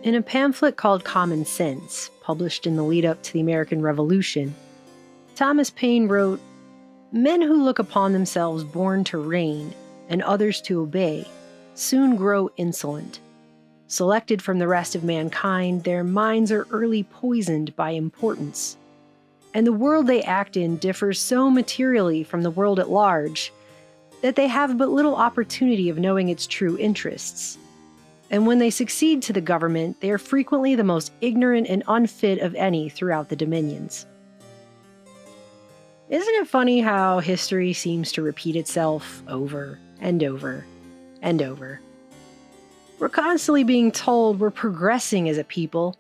In a pamphlet called Common Sense, published in the lead-up to the American Revolution, Thomas Paine wrote, "Men who look upon themselves born to reign and others to obey soon grow insolent. Selected from the rest of mankind, their minds are early poisoned by importance. And the world they act in differs so materially from the world at large that they have but little opportunity of knowing its true interests. And when they succeed to the government, they are frequently the most ignorant and unfit of any throughout the dominions." Isn't it funny how history seems to repeat itself over and over and over? We're constantly being told we're progressing as a people,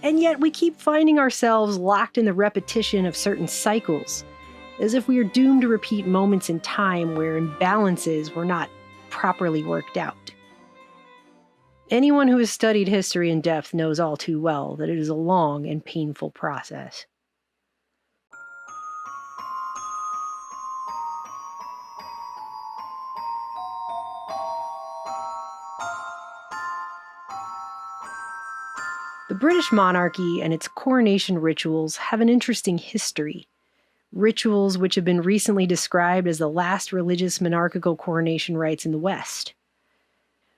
and yet we keep finding ourselves locked in the repetition of certain cycles, as if we are doomed to repeat moments in time where imbalances were not properly worked out. Anyone who has studied history in depth knows all too well that it is a long and painful process. The British monarchy and its coronation rituals have an interesting history. Rituals which have been recently described as the last religious monarchical coronation rites in the West.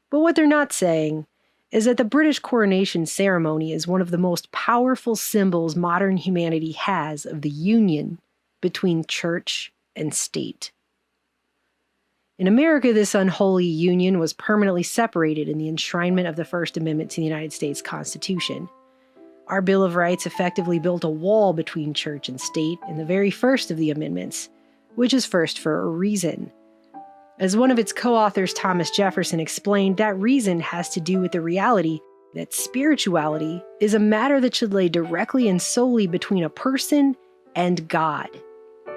But what they're not saying is that the British coronation ceremony is one of the most powerful symbols modern humanity has of the union between church and state. In America, this unholy union was permanently separated in the enshrinement of the First Amendment to the United States Constitution. Our Bill of Rights effectively built a wall between church and state in the very first of the amendments, which is first for a reason. As one of its co-authors, Thomas Jefferson, explained, that reason has to do with the reality that spirituality is a matter that should lay directly and solely between a person and God,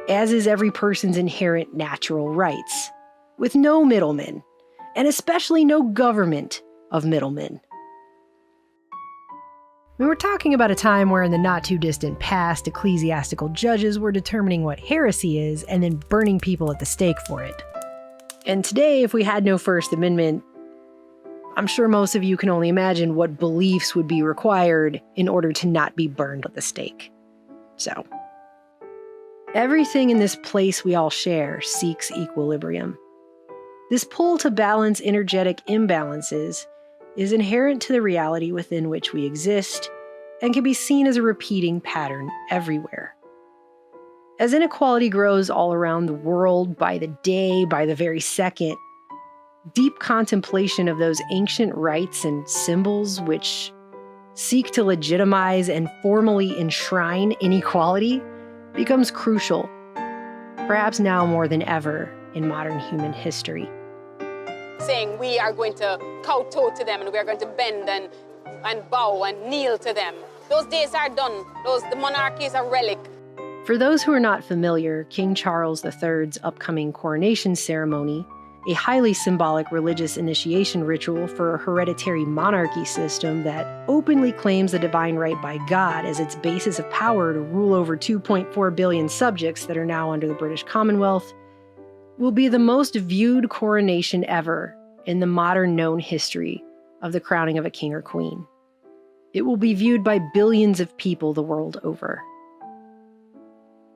as is every person's inherent natural rights, with no middlemen, and especially no government of middlemen. We were talking about a time where in the not-too-distant past, ecclesiastical judges were determining what heresy is and then burning people at the stake for it. And today, if we had no First Amendment, I'm sure most of you can only imagine what beliefs would be required in order to not be burned at the stake. So, everything in this place we all share seeks equilibrium. This pull to balance energetic imbalances is inherent to the reality within which we exist and can be seen as a repeating pattern everywhere. As inequality grows all around the world by the day, by the very second, deep contemplation of those ancient rites and symbols which seek to legitimize and formally enshrine inequality becomes crucial, perhaps now more than ever in modern human history. Saying we are going to kowtow to them and we are going to bend and bow and kneel to them. Those days are done. The monarchy is a relic. For those who are not familiar, King Charles III's upcoming coronation ceremony, a highly symbolic religious initiation ritual for a hereditary monarchy system that openly claims the divine right by God as its basis of power to rule over 2.4 billion subjects that are now under the British Commonwealth, will be the most viewed coronation ever in the modern known history of the crowning of a king or queen. It will be viewed by billions of people the world over.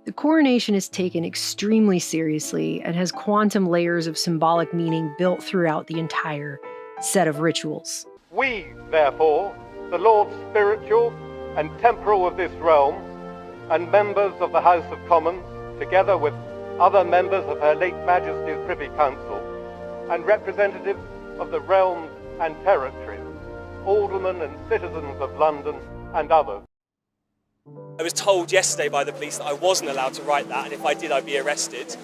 The coronation is taken extremely seriously and has quantum layers of symbolic meaning built throughout the entire set of rituals. We, therefore, the Lords spiritual and temporal of this realm, and members of the House of Commons, together with other members of Her late Majesty's Privy Council, and representatives of the realms and territories, aldermen and citizens of London and others. I was told yesterday by the police that I wasn't allowed to write that, and if I did, I'd be arrested.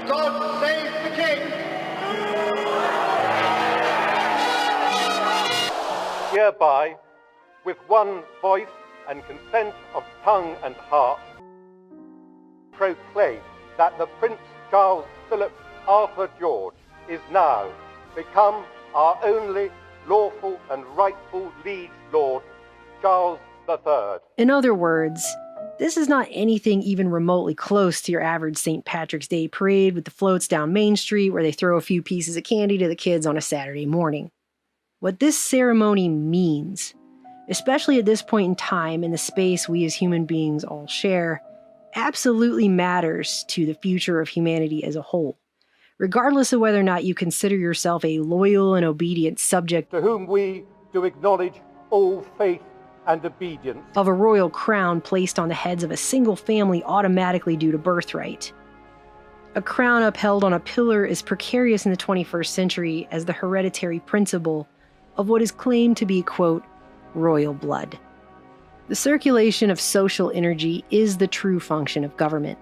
God save the King! Hereby, with one voice and consent of tongue and heart, proclaim that the Prince Charles Philip Arthur George, is now become our only lawful and rightful liege lord, Charles III. In other words, this is not anything even remotely close to your average St. Patrick's Day parade with the floats down Main Street where they throw a few pieces of candy to the kids on a Saturday morning. What this ceremony means, especially at this point in time in the space we as human beings all share, absolutely matters to the future of humanity as a whole, regardless of whether or not you consider yourself a loyal and obedient subject To whom we do acknowledge all faith and obedience. Of a royal crown placed on the heads of a single family automatically due to birthright. A crown upheld on a pillar is precarious in the 21st century as the hereditary principle of what is claimed to be, quote, royal blood. The circulation of social energy is the true function of government,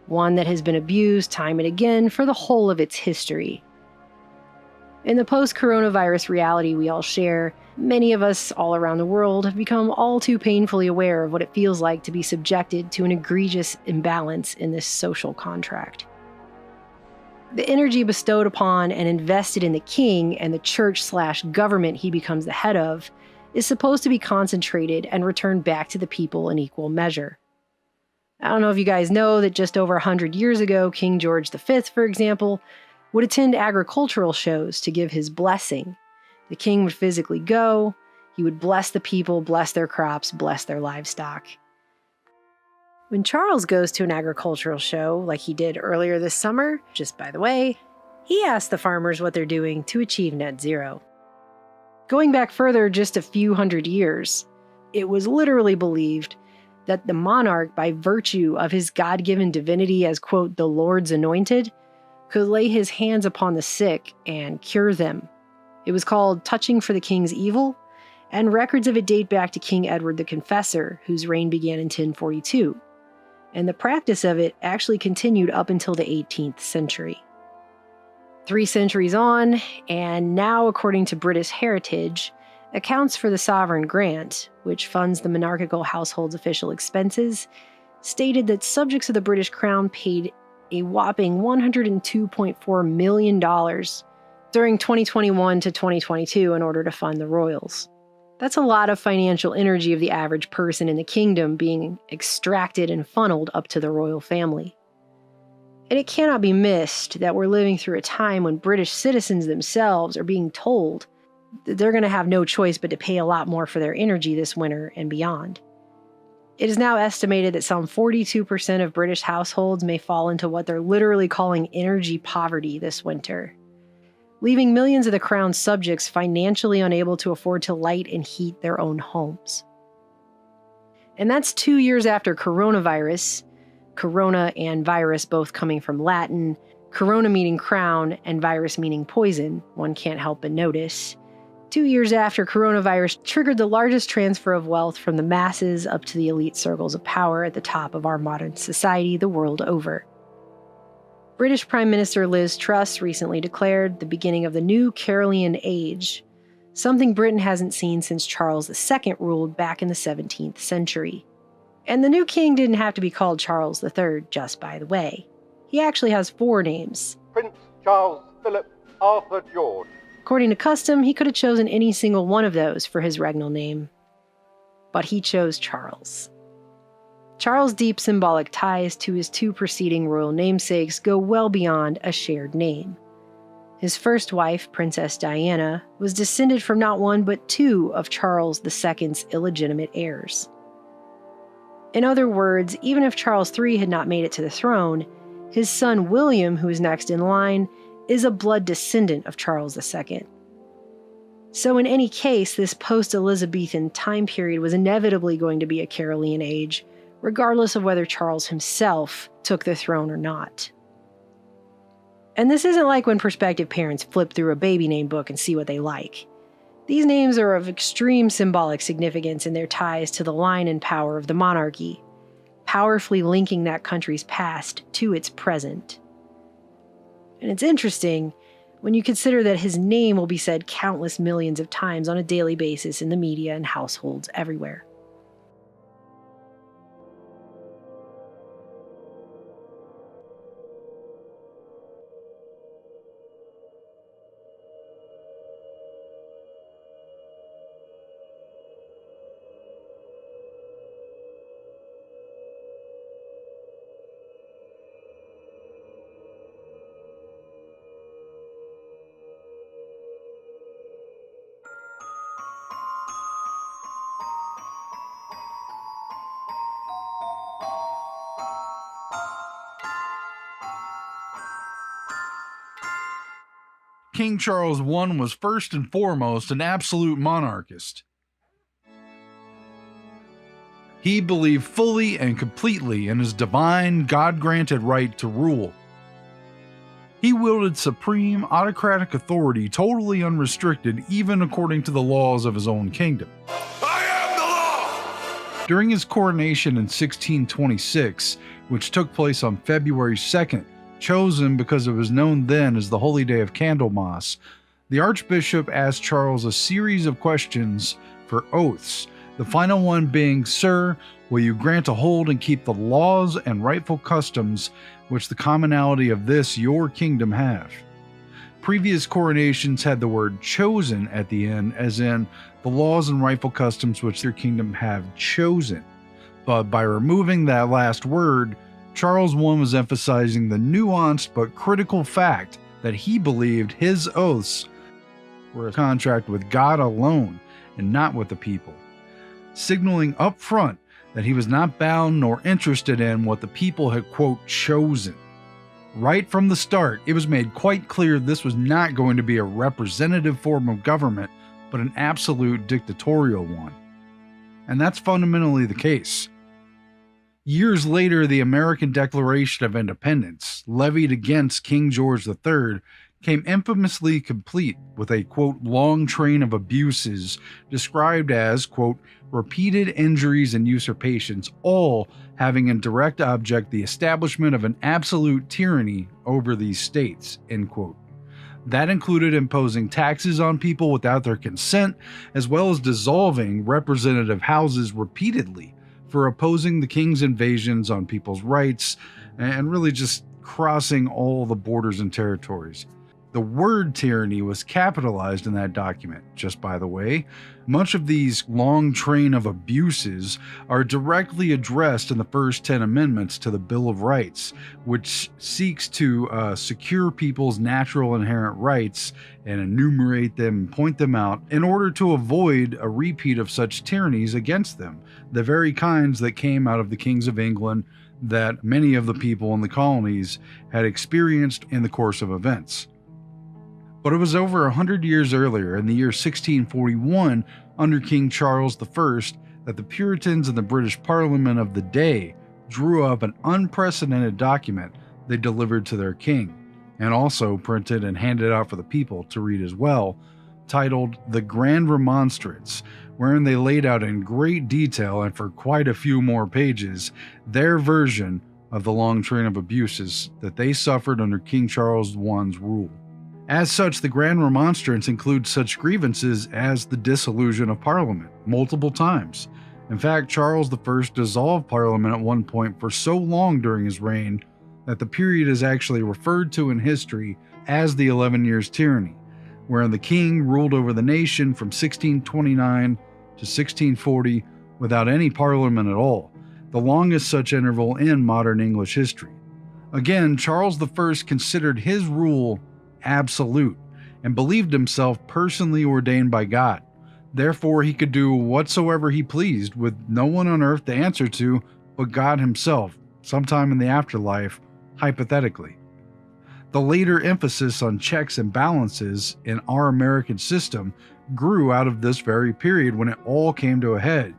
one that has been abused time and again for the whole of its history. In the post-coronavirus reality we all share, many of us all around the world have become all too painfully aware of what it feels like to be subjected to an egregious imbalance in this social contract. The energy bestowed upon and invested in the king and the church/government he becomes the head of is supposed to be concentrated and returned back to the people in equal measure. I don't know if you guys know that just over 100 years ago, King George V, for example, would attend agricultural shows to give his blessing. The king would physically go, he would bless the people, bless their crops, bless their livestock. When Charles goes to an agricultural show, like he did earlier this summer, just by the way, he asks the farmers what they're doing to achieve net zero. Going back further just a few hundred years, it was literally believed that the monarch, by virtue of his God-given divinity as, quote, the Lord's anointed, could lay his hands upon the sick and cure them. It was called touching for the king's evil, and records of it date back to King Edward the Confessor, whose reign began in 1042. And the practice of it actually continued up until the 18th century. 3 centuries on, and now, according to British Heritage, accounts for the sovereign grant, which funds the monarchical household's official expenses, stated that subjects of the British Crown paid a whopping $102.4 million during 2021 to 2022 in order to fund the royals. That's a lot of financial energy of the average person in the kingdom being extracted and funneled up to the royal family. And it cannot be missed that we're living through a time when British citizens themselves are being told that they're going to have no choice but to pay a lot more for their energy this winter and beyond. It is now estimated that some 42% of British households may fall into what they're literally calling energy poverty this winter, leaving millions of the crown's subjects financially unable to afford to light and heat their own homes. And that's 2 years after coronavirus, corona and virus both coming from Latin, corona meaning crown and virus meaning poison, one can't help but notice. 2 years after coronavirus triggered the largest transfer of wealth from the masses up to the elite circles of power at the top of our modern society the world over. British Prime Minister Liz Truss recently declared the beginning of the new Carolean age, something Britain hasn't seen since Charles II ruled back in the 17th century. And the new king didn't have to be called Charles III, just by the way. He actually has 4 names. Prince Charles Philip Arthur George. According to custom, he could have chosen any single one of those for his regnal name. But he chose Charles. Charles' deep symbolic ties to his 2 preceding royal namesakes go well beyond a shared name. His first wife, Princess Diana, was descended from not 1 but 2 of Charles II's illegitimate heirs. In other words, even if Charles III had not made it to the throne, his son William, who is next in line, is a blood descendant of Charles II. So in any case, this post-Elizabethan time period was inevitably going to be a Carolean age, regardless of whether Charles himself took the throne or not. And this isn't like when prospective parents flip through a baby name book and see what they like. These names are of extreme symbolic significance in their ties to the line and power of the monarchy, powerfully linking that country's past to its present. And it's interesting when you consider that his name will be said countless millions of times on a daily basis in the media and households everywhere. King Charles I was first and foremost an absolute monarchist. He believed fully and completely in his divine, God-granted right to rule. He wielded supreme autocratic authority totally unrestricted even according to the laws of his own kingdom. I am the law! During his coronation in 1626, which took place on February 2nd, chosen because it was known then as the Holy Day of Candlemas, the Archbishop asked Charles a series of questions for oaths, the final one being, "Sir, will you grant to hold and keep the laws and rightful customs which the commonalty of this your kingdom have?" Previous coronations had the word chosen at the end, as in the laws and rightful customs which their kingdom have chosen. But by removing that last word, Charles I was emphasizing the nuanced but critical fact that he believed his oaths were a contract with God alone and not with the people, signaling up front that he was not bound nor interested in what the people had, quote, chosen. Right from the start, it was made quite clear this was not going to be a representative form of government, but an absolute dictatorial one. And that's fundamentally the case. Years later, the American Declaration of Independence, levied against King George III, came infamously complete with a, quote, long train of abuses described as, quote, repeated injuries and usurpations, all having in direct object the establishment of an absolute tyranny over these states, end quote. That included imposing taxes on people without their consent, as well as dissolving representative houses repeatedly for opposing the king's invasions on people's rights, and really just crossing all the borders and territories. The word tyranny was capitalized in that document, just by the way. Much of these long train of abuses are directly addressed in the first 10 amendments to the Bill of Rights, which seeks to secure people's natural inherent rights and enumerate them and point them out in order to avoid a repeat of such tyrannies against them, the very kinds that came out of the kings of England that many of the people in the colonies had experienced in the course of events. But it was over 100 years earlier, in the year 1641, under King Charles I, that the Puritans and the British Parliament of the day drew up an unprecedented document they delivered to their king, and also printed and handed out for the people to read as well, titled The Grand Remonstrance, wherein they laid out in great detail and for quite a few more pages their version of the long train of abuses that they suffered under King Charles I's rule. As such, the Grand Remonstrance includes such grievances as the dissolution of Parliament multiple times. In fact, Charles I dissolved Parliament at one point for so long during his reign that the period is actually referred to in history as the 11 Years' Tyranny, wherein the king ruled over the nation from 1629 to 1640 without any parliament at all, the longest such interval in modern English history. Again, Charles I considered his rule absolute and believed himself personally ordained by God. Therefore, he could do whatsoever he pleased with no one on earth to answer to but God himself, sometime in the afterlife, hypothetically. The later emphasis on checks and balances in our American system grew out of this very period when it all came to a head.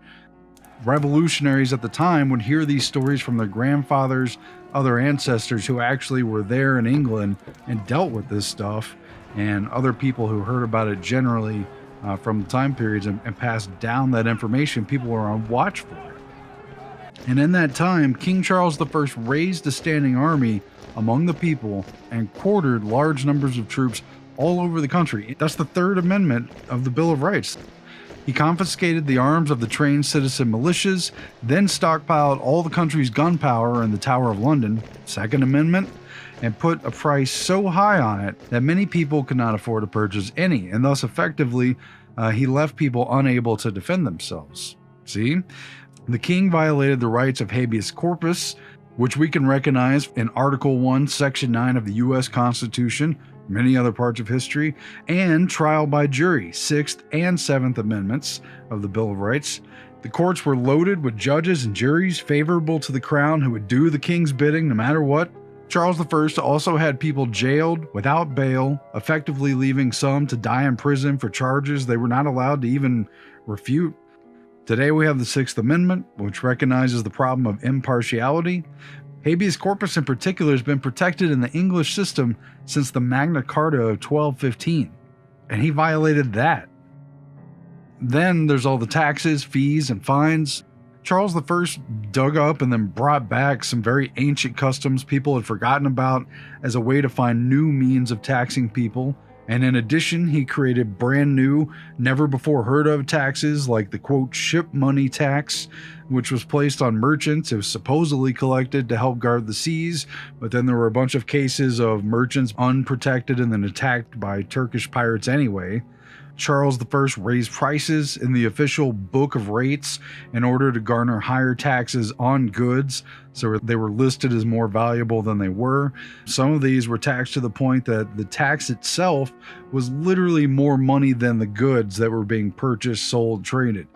Revolutionaries at the time would hear these stories from their grandfathers, other ancestors who actually were there in England and dealt with this stuff, and other people who heard about it generally from the time periods and passed down that information. People were on watch for it. And in that time, King Charles I raised a standing army among the people and quartered large numbers of troops all over the country. That's the Third Amendment of the Bill of Rights. He confiscated the arms of the trained citizen militias, then stockpiled all the country's gunpowder in the Tower of London, Second Amendment, and put a price so high on it that many people could not afford to purchase any, and thus effectively he left people unable to defend themselves. See? The king violated the rights of habeas corpus, which we can recognize in Article 1, Section 9 of the U.S. Constitution, many other parts of history, and trial by jury, 6th and 7th Amendments of the Bill of Rights. The courts were loaded with judges and juries favorable to the crown who would do the king's bidding no matter what. Charles I also had people jailed without bail, effectively leaving some to die in prison for charges they were not allowed to even refute. Today we have the Sixth Amendment, which recognizes the problem of impartiality. Habeas corpus in particular has been protected in the English system since the Magna Carta of 1215, and he violated that. Then there's all the taxes, fees, and fines. Charles I dug up and then brought back some very ancient customs people had forgotten about as a way to find new means of taxing people. And in addition, he created brand new, never before heard of taxes like the quote ship money tax, which was placed on merchants. It was supposedly collected to help guard the seas, but then there were a bunch of cases of merchants unprotected and then attacked by Turkish pirates anyway. Charles I raised prices in the official Book of Rates in order to garner higher taxes on goods, so they were listed as more valuable than they were. Some of these were taxed to the point that the tax itself was literally more money than the goods that were being purchased, sold, traded.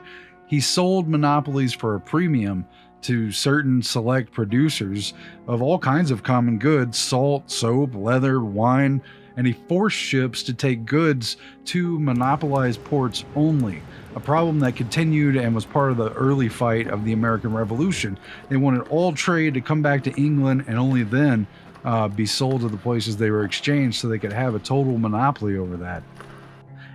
He sold monopolies for a premium to certain select producers of all kinds of common goods: salt, soap, leather, wine, and he forced ships to take goods to monopolized ports only, a problem that continued and was part of the early fight of the American Revolution. They wanted all trade to come back to England and only then be sold to the places they were exchanged so they could have a total monopoly over that.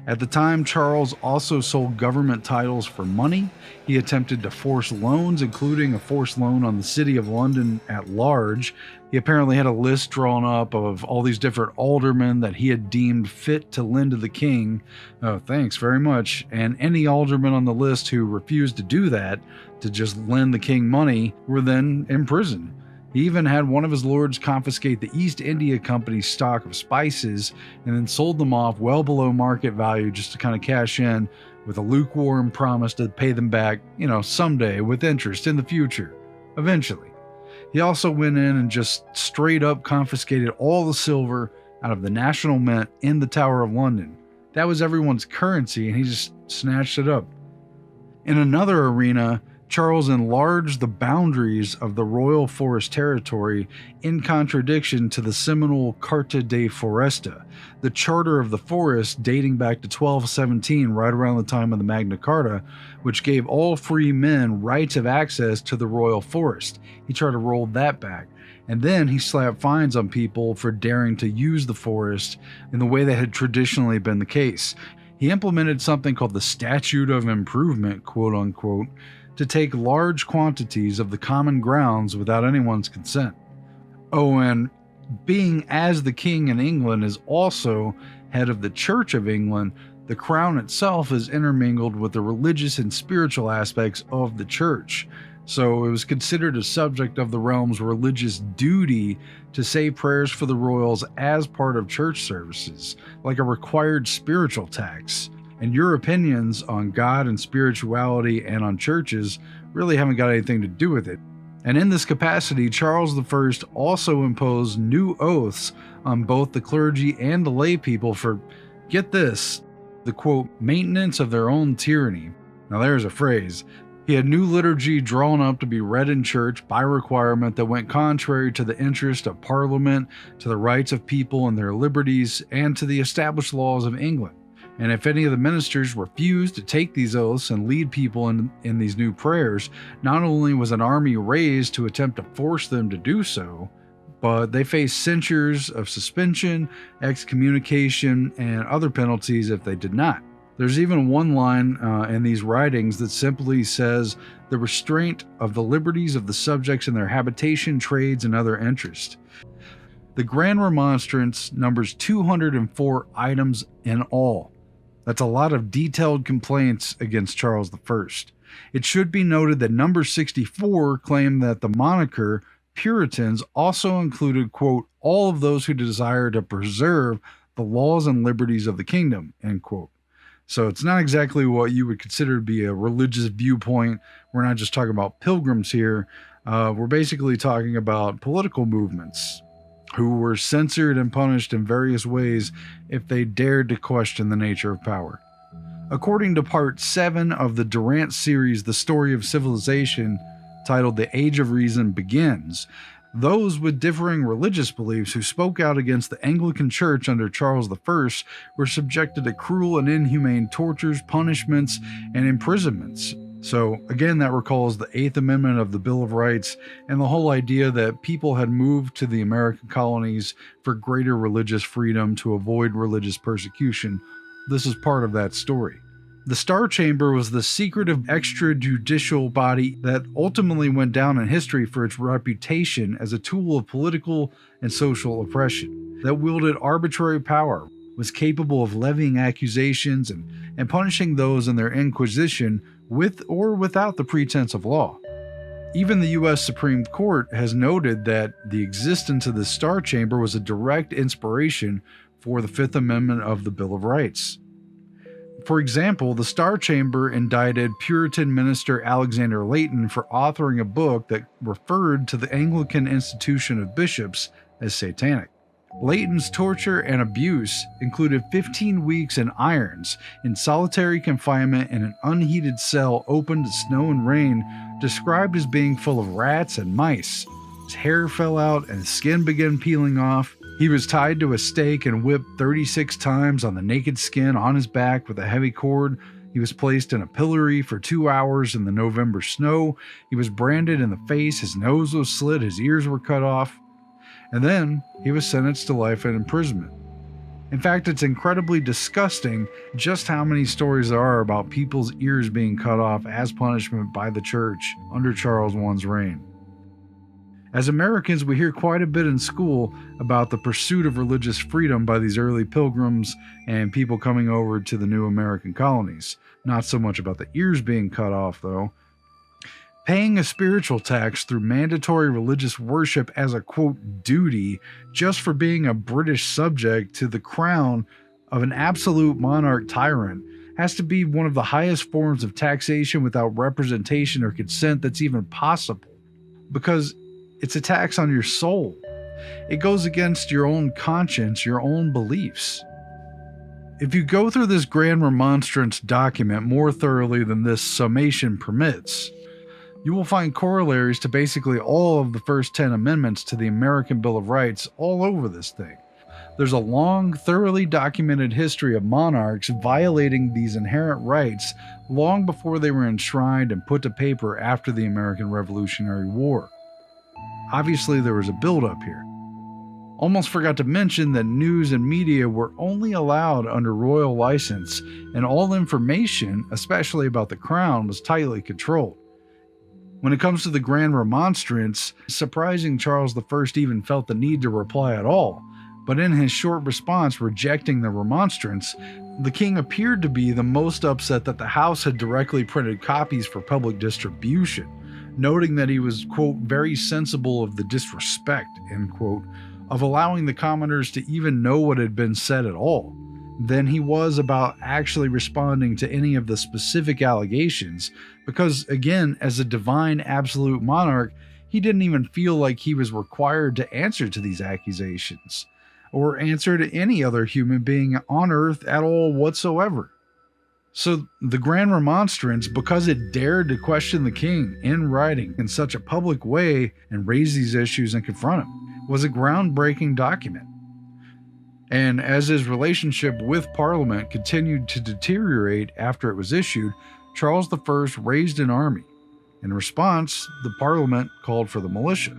At the time, Charles also sold government titles for money. He attempted to force loans, including a forced loan on the City of London at large. He apparently had a list drawn up of all these different aldermen that he had deemed fit to lend to the king. Oh, thanks very much. And any aldermen on the list who refused to do that, to just lend the king money, were then imprisoned. He even had one of his lords confiscate the East India Company's stock of spices and then sold them off well below market value just to kind of cash in with a lukewarm promise to pay them back, someday with interest in the future, eventually. He also went in and just straight up confiscated all the silver out of the National Mint in the Tower of London. That was everyone's currency, and he just snatched it up. In another arena, Charles enlarged the boundaries of the Royal Forest Territory in contradiction to the seminal Carta de Foresta, the Charter of the Forest dating back to 1217, right around the time of the Magna Carta, which gave all free men rights of access to the Royal Forest. He tried to roll that back. And then he slapped fines on people for daring to use the forest in the way that had traditionally been the case. He implemented something called the Statute of Improvement, quote unquote, to take large quantities of the common grounds without anyone's consent. Oh, and being as the king in England is also head of the Church of England, the crown itself is intermingled with the religious and spiritual aspects of the church. So it was considered a subject of the realm's religious duty to say prayers for the royals as part of church services, like a required spiritual tax. And your opinions on God and spirituality and on churches really haven't got anything to do with it. And in this capacity, Charles I also imposed new oaths on both the clergy and the lay people for, get this, the quote, maintenance of their own tyranny. Now there's a phrase. He had new liturgy drawn up to be read in church by requirement that went contrary to the interest of Parliament, to the rights of people and their liberties, and to the established laws of England. And if any of the ministers refused to take these oaths and lead people in these new prayers, not only was an army raised to attempt to force them to do so, but they faced censures of suspension, excommunication, and other penalties if they did not. There's even one line in these writings that simply says, the restraint of the liberties of the subjects in their habitation, trades, and other interests. The Grand Remonstrance numbers 204 items in all. That's a lot of detailed complaints against Charles I. It should be noted that number 64 claimed that the moniker Puritans also included, quote, all of those who desire to preserve the laws and liberties of the kingdom, end quote. So it's not exactly what you would consider to be a religious viewpoint. We're not just talking about pilgrims here. We're basically talking about political movements who were censored and punished in various ways if they dared to question the nature of power. According to part 7 of the Durant series, The Story of Civilization, titled The Age of Reason Begins, Those with differing religious beliefs who spoke out against the Anglican Church under Charles I were subjected to cruel and inhumane tortures, punishments, and imprisonments. So, again, that recalls the Eighth Amendment of the Bill of Rights and the whole idea that people had moved to the American colonies for greater religious freedom to avoid religious persecution. This is part of that story. The Star Chamber was the secretive extrajudicial body that ultimately went down in history for its reputation as a tool of political and social oppression, that wielded arbitrary power, was capable of levying accusations and punishing those in their inquisition with or without the pretense of law. Even the U.S. Supreme Court has noted that the existence of the Star Chamber was a direct inspiration for the Fifth Amendment of the Bill of Rights. For example, the Star Chamber indicted Puritan minister Alexander Layton for authoring a book that referred to the Anglican institution of bishops as satanic. Layton's torture and abuse included 15 weeks in irons, in solitary confinement in an unheated cell open to snow and rain, described as being full of rats and mice. His hair fell out and his skin began peeling off. He was tied to a stake and whipped 36 times on the naked skin on his back with a heavy cord. He was placed in a pillory for 2 hours in the November snow. He was branded in the face, his nose was slit, his ears were cut off. And then he was sentenced to life in imprisonment. In fact, it's incredibly disgusting just how many stories there are about people's ears being cut off as punishment by the church under Charles I's reign. As Americans, we hear quite a bit in school about the pursuit of religious freedom by these early pilgrims and people coming over to the new American colonies. Not so much about the ears being cut off, though. Paying a spiritual tax through mandatory religious worship as a, quote, duty just for being a British subject to the crown of an absolute monarch tyrant has to be one of the highest forms of taxation without representation or consent that's even possible. Because it's a tax on your soul. It goes against your own conscience, your own beliefs. If you go through this Grand Remonstrance document more thoroughly than this summation permits, you will find corollaries to basically all of the first 10 amendments to the American Bill of Rights all over this thing. There's a long, thoroughly documented history of monarchs violating these inherent rights long before they were enshrined and put to paper after the American Revolutionary War. Obviously, there was a build-up here. Almost forgot to mention that news and media were only allowed under royal license, and all information, especially about the crown, was tightly controlled. When it comes to the Grand Remonstrance, surprising Charles I even felt the need to reply at all, but in his short response rejecting the remonstrance, the king appeared to be the most upset that the House had directly printed copies for public distribution, noting that he was, quote, very sensible of the disrespect, end quote, of allowing the commoners to even know what had been said at all, than he was about actually responding to any of the specific allegations, because, again, as a divine absolute monarch, he didn't even feel like he was required to answer to these accusations, or answer to any other human being on earth at all whatsoever. So the Grand Remonstrance, because it dared to question the king in writing in such a public way and raise these issues and confront him, was a groundbreaking document. And as his relationship with Parliament continued to deteriorate after it was issued, Charles I raised an army. In response, the Parliament called for the militia.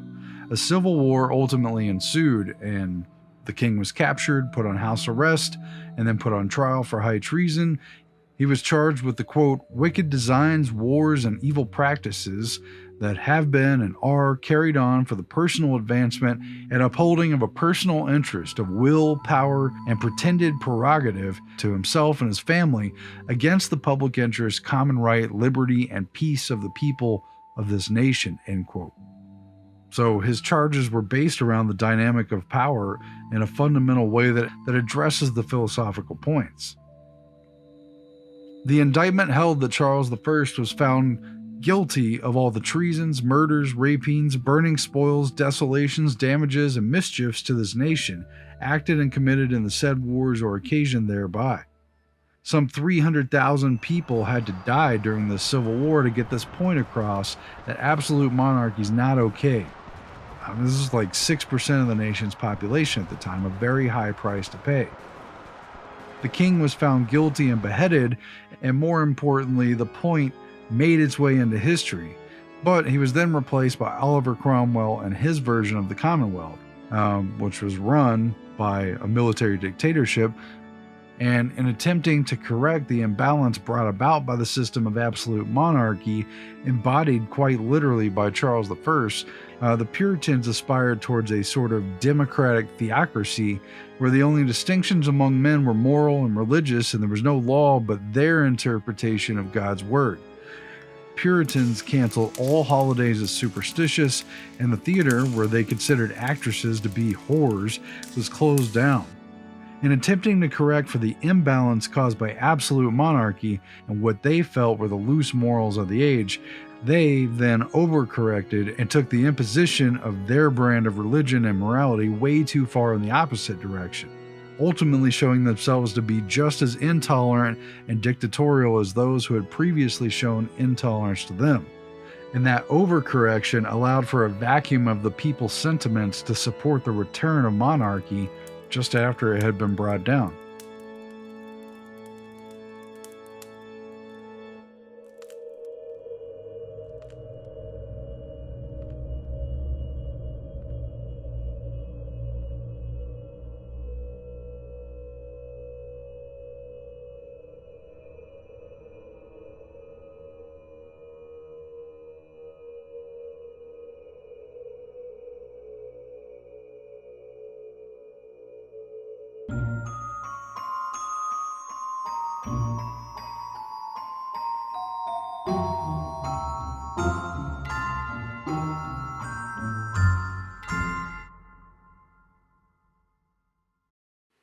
A civil war ultimately ensued, and the king was captured, put on house arrest, and then put on trial for high treason. He was charged with the, quote, wicked designs, wars, and evil practices that have been and are carried on for the personal advancement and upholding of a personal interest of will, power, and pretended prerogative to himself and his family against the public interest, common right, liberty, and peace of the people of this nation, end quote. So his charges were based around the dynamic of power in a fundamental way that addresses the philosophical points. The indictment held that Charles I was found guilty of all the treasons, murders, rapines, burning spoils, desolations, damages, and mischiefs to this nation, acted and committed in the said wars or occasioned thereby. Some 300,000 people had to die during the Civil War to get this point across that absolute monarchy is not okay. This is like 6% of the nation's population at the time, a very high price to pay. The king was found guilty and beheaded, and more importantly, the point made its way into history. But he was then replaced by Oliver Cromwell and his version of the Commonwealth, which was run by a military dictatorship. And in attempting to correct the imbalance brought about by the system of absolute monarchy, embodied quite literally by Charles I, the Puritans aspired towards a sort of democratic theocracy where the only distinctions among men were moral and religious, and there was no law but their interpretation of God's word. Puritans canceled all holidays as superstitious, and the theater, where they considered actresses to be whores, was closed down. In attempting to correct for the imbalance caused by absolute monarchy and what they felt were the loose morals of the age, they then overcorrected and took the imposition of their brand of religion and morality way too far in the opposite direction, ultimately showing themselves to be just as intolerant and dictatorial as those who had previously shown intolerance to them. And that overcorrection allowed for a vacuum of the people's sentiments to support the return of monarchy just after it had been brought down.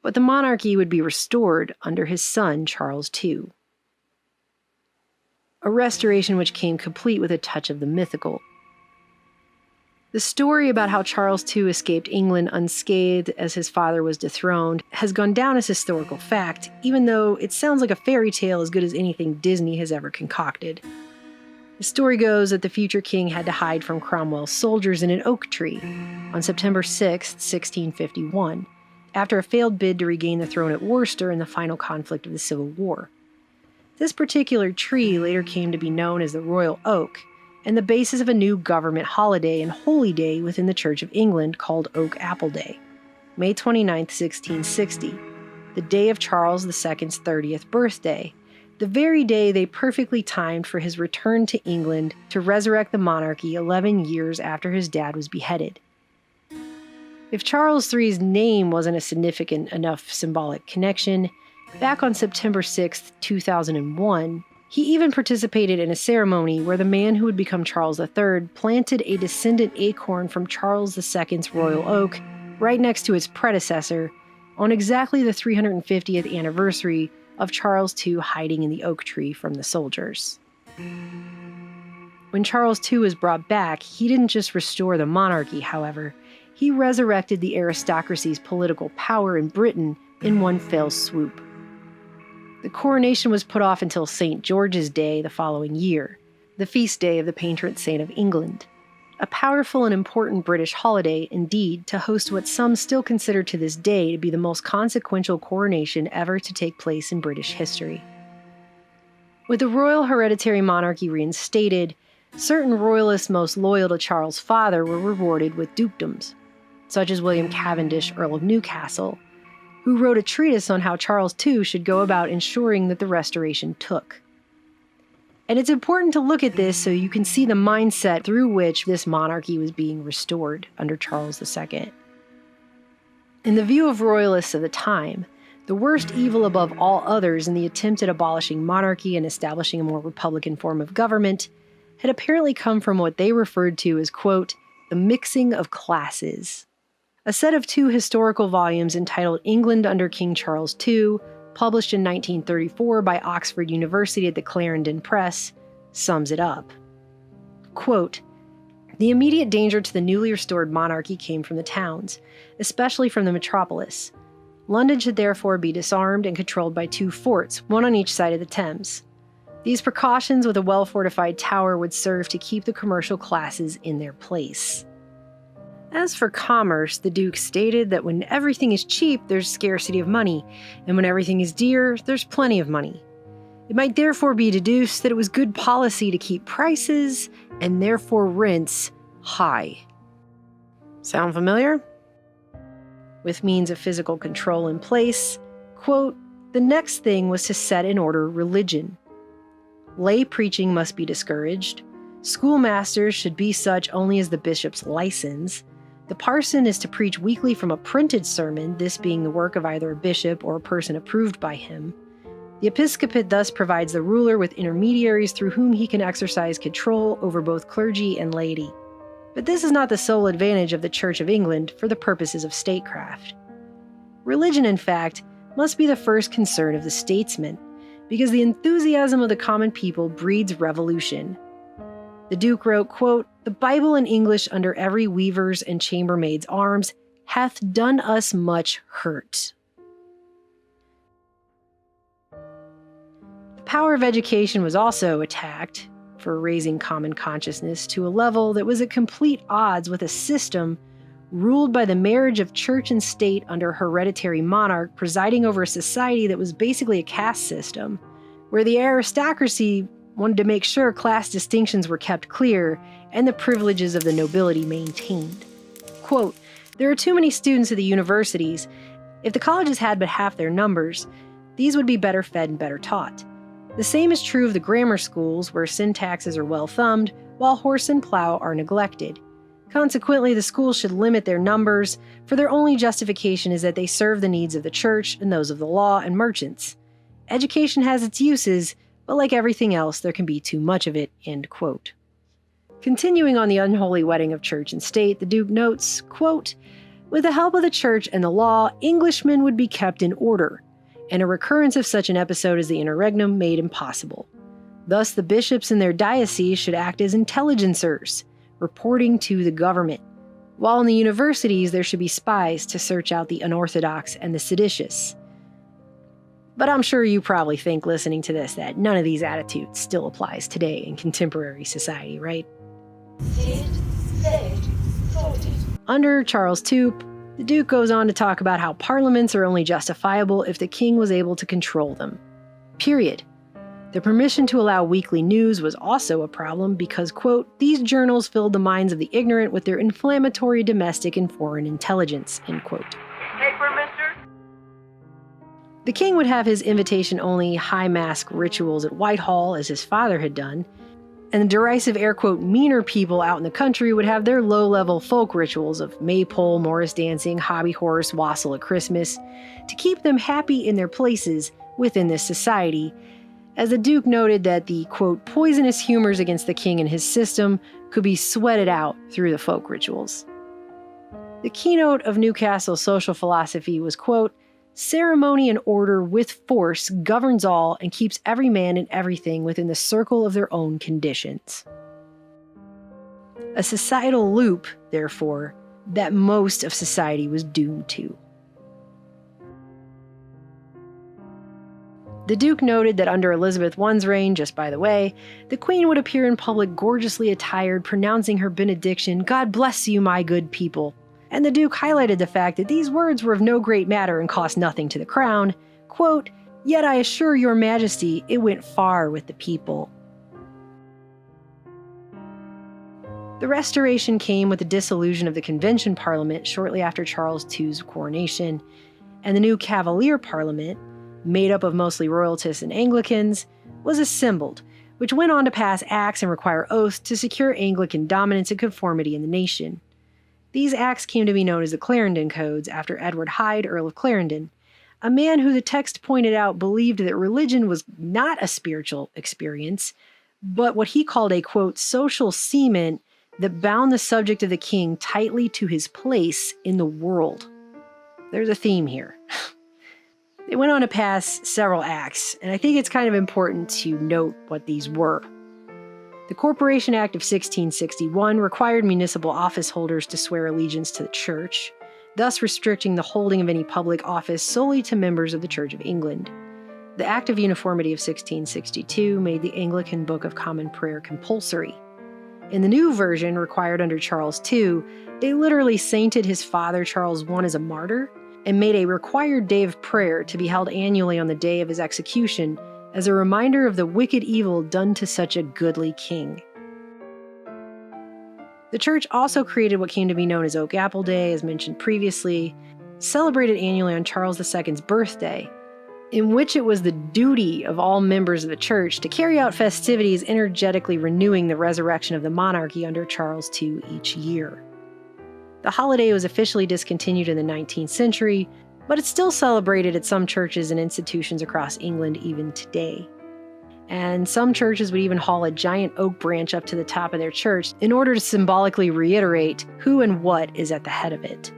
But the monarchy would be restored under his son, Charles II. A restoration which came complete with a touch of the mythical. The story about how Charles II escaped England unscathed as his father was dethroned has gone down as historical fact, even though it sounds like a fairy tale as good as anything Disney has ever concocted. The story goes that the future king had to hide from Cromwell's soldiers in an oak tree on September 6, 1651, after a failed bid to regain the throne at Worcester in the final conflict of the Civil War. This particular tree later came to be known as the Royal Oak, and the basis of a new government holiday and holy day within the Church of England called Oak Apple Day, May 29, 1660, the day of Charles II's 30th birthday, the very day they perfectly timed for his return to England to resurrect the monarchy 11 years after his dad was beheaded. If Charles III's name wasn't a significant enough symbolic connection, back on September 6, 2001, he even participated in a ceremony where the man who would become Charles III planted a descendant acorn from Charles II's Royal Oak right next to its predecessor on exactly the 350th anniversary of Charles II hiding in the oak tree from the soldiers. When Charles II was brought back, he didn't just restore the monarchy, however. He resurrected the aristocracy's political power in Britain in one fell swoop. The coronation was put off until St. George's Day the following year, the feast day of the patron saint of England, a powerful and important British holiday, indeed, to host what some still consider to this day to be the most consequential coronation ever to take place in British history. With the royal hereditary monarchy reinstated, certain royalists most loyal to Charles' father were rewarded with dukedoms, such as William Cavendish, Earl of Newcastle, who wrote a treatise on how Charles II should go about ensuring that the restoration took. And it's important to look at this so you can see the mindset through which this monarchy was being restored under Charles II. In the view of royalists of the time, the worst evil above all others in the attempt at abolishing monarchy and establishing a more republican form of government had apparently come from what they referred to as, quote, the mixing of classes. A set of 2 historical volumes entitled England under King Charles II, published in 1934 by Oxford University at the Clarendon Press, sums it up. Quote, the immediate danger to the newly restored monarchy came from the towns, especially from the metropolis. London should therefore be disarmed and controlled by 2 forts, one on each side of the Thames. These precautions with a well-fortified tower would serve to keep the commercial classes in their place. As for commerce, the Duke stated that when everything is cheap, there's scarcity of money, and when everything is dear, there's plenty of money. It might therefore be deduced that it was good policy to keep prices, and therefore rents, high. Sound familiar? With means of physical control in place, quote, the next thing was to set in order religion. Lay preaching must be discouraged. Schoolmasters should be such only as the bishop's license. The parson is to preach weekly from a printed sermon, this being the work of either a bishop or a person approved by him. The episcopate thus provides the ruler with intermediaries through whom he can exercise control over both clergy and laity. But this is not the sole advantage of the Church of England for the purposes of statecraft. Religion, in fact, must be the first concern of the statesman, because the enthusiasm of the common people breeds revolution. The Duke wrote, quote, the Bible in English under every weaver's and chambermaid's arms hath done us much hurt. The power of education was also attacked for raising common consciousness to a level that was at complete odds with a system ruled by the marriage of church and state under a hereditary monarch presiding over a society that was basically a caste system, where the aristocracy wanted to make sure class distinctions were kept clear and the privileges of the nobility maintained. Quote, there are too many students at the universities. If the colleges had but half their numbers, these would be better fed and better taught. The same is true of the grammar schools, where syntaxes are well thumbed, while horse and plow are neglected. Consequently, the schools should limit their numbers, for their only justification is that they serve the needs of the church and those of the law and merchants. Education has its uses, but like everything else, there can be too much of it, end quote. Continuing on the unholy wedding of church and state, the Duke notes, quote, with the help of the church and the law, Englishmen would be kept in order, and a recurrence of such an episode as the interregnum made impossible. Thus, the bishops in their diocese should act as intelligencers, reporting to the government, while in the universities there should be spies to search out the unorthodox and the seditious. But I'm sure you probably think, listening to this, that none of these attitudes still applies today in contemporary society, right? Under Charles II, the Duke goes on to talk about how parliaments are only justifiable if the king was able to control them. Period. The permission to allow weekly news was also a problem because, quote, these journals filled the minds of the ignorant with their inflammatory domestic and foreign intelligence, end quote. Paper, mister? The king would have his invitation-only high mask rituals at Whitehall, as his father had done, and the derisive air quote meaner people out in the country would have their low-level folk rituals of maypole, Morris dancing, hobby horse, wassail at Christmas, to keep them happy in their places within this society, as the Duke noted that the, quote, poisonous humors against the king and his system could be sweated out through the folk rituals. The keynote of Newcastle's social philosophy was, quote, ceremony and order with force governs all and keeps every man and everything within the circle of their own conditions. A societal loop, therefore, that most of society was doomed to. The Duke noted that under Elizabeth I's reign, just by the way, the Queen would appear in public gorgeously attired, pronouncing her benediction, "God bless you, my good people." And the Duke highlighted the fact that these words were of no great matter and cost nothing to the crown. Quote, "Yet I assure your majesty it went far with the people." The Restoration came with the dissolution of the Convention Parliament shortly after Charles II's coronation, and the new Cavalier Parliament, made up of mostly royaltists and Anglicans, was assembled, which went on to pass acts and require oaths to secure Anglican dominance and conformity in the nation. These acts came to be known as the Clarendon Codes after Edward Hyde, Earl of Clarendon, a man who the text pointed out believed that religion was not a spiritual experience, but what he called a, quote, social cement that bound the subject of the king tightly to his place in the world. There's a theme here. They went on to pass several acts, and I think it's kind of important to note what these were. The Corporation Act of 1661 required municipal office holders to swear allegiance to the church, thus restricting the holding of any public office solely to members of the Church of England. The Act of Uniformity of 1662 made the Anglican Book of Common Prayer compulsory. In the new version, required under Charles II, they literally sainted his father Charles I as a martyr and made a required day of prayer to be held annually on the day of his execution as a reminder of the wicked evil done to such a goodly king. The church also created what came to be known as Oak Apple Day, as mentioned previously, celebrated annually on Charles II's birthday, in which it was the duty of all members of the church to carry out festivities energetically renewing the resurrection of the monarchy under Charles II each year. The holiday was officially discontinued in the 19th century, but it's still celebrated at some churches and institutions across England even today. And some churches would even haul a giant oak branch up to the top of their church in order to symbolically reiterate who and what is at the head of it.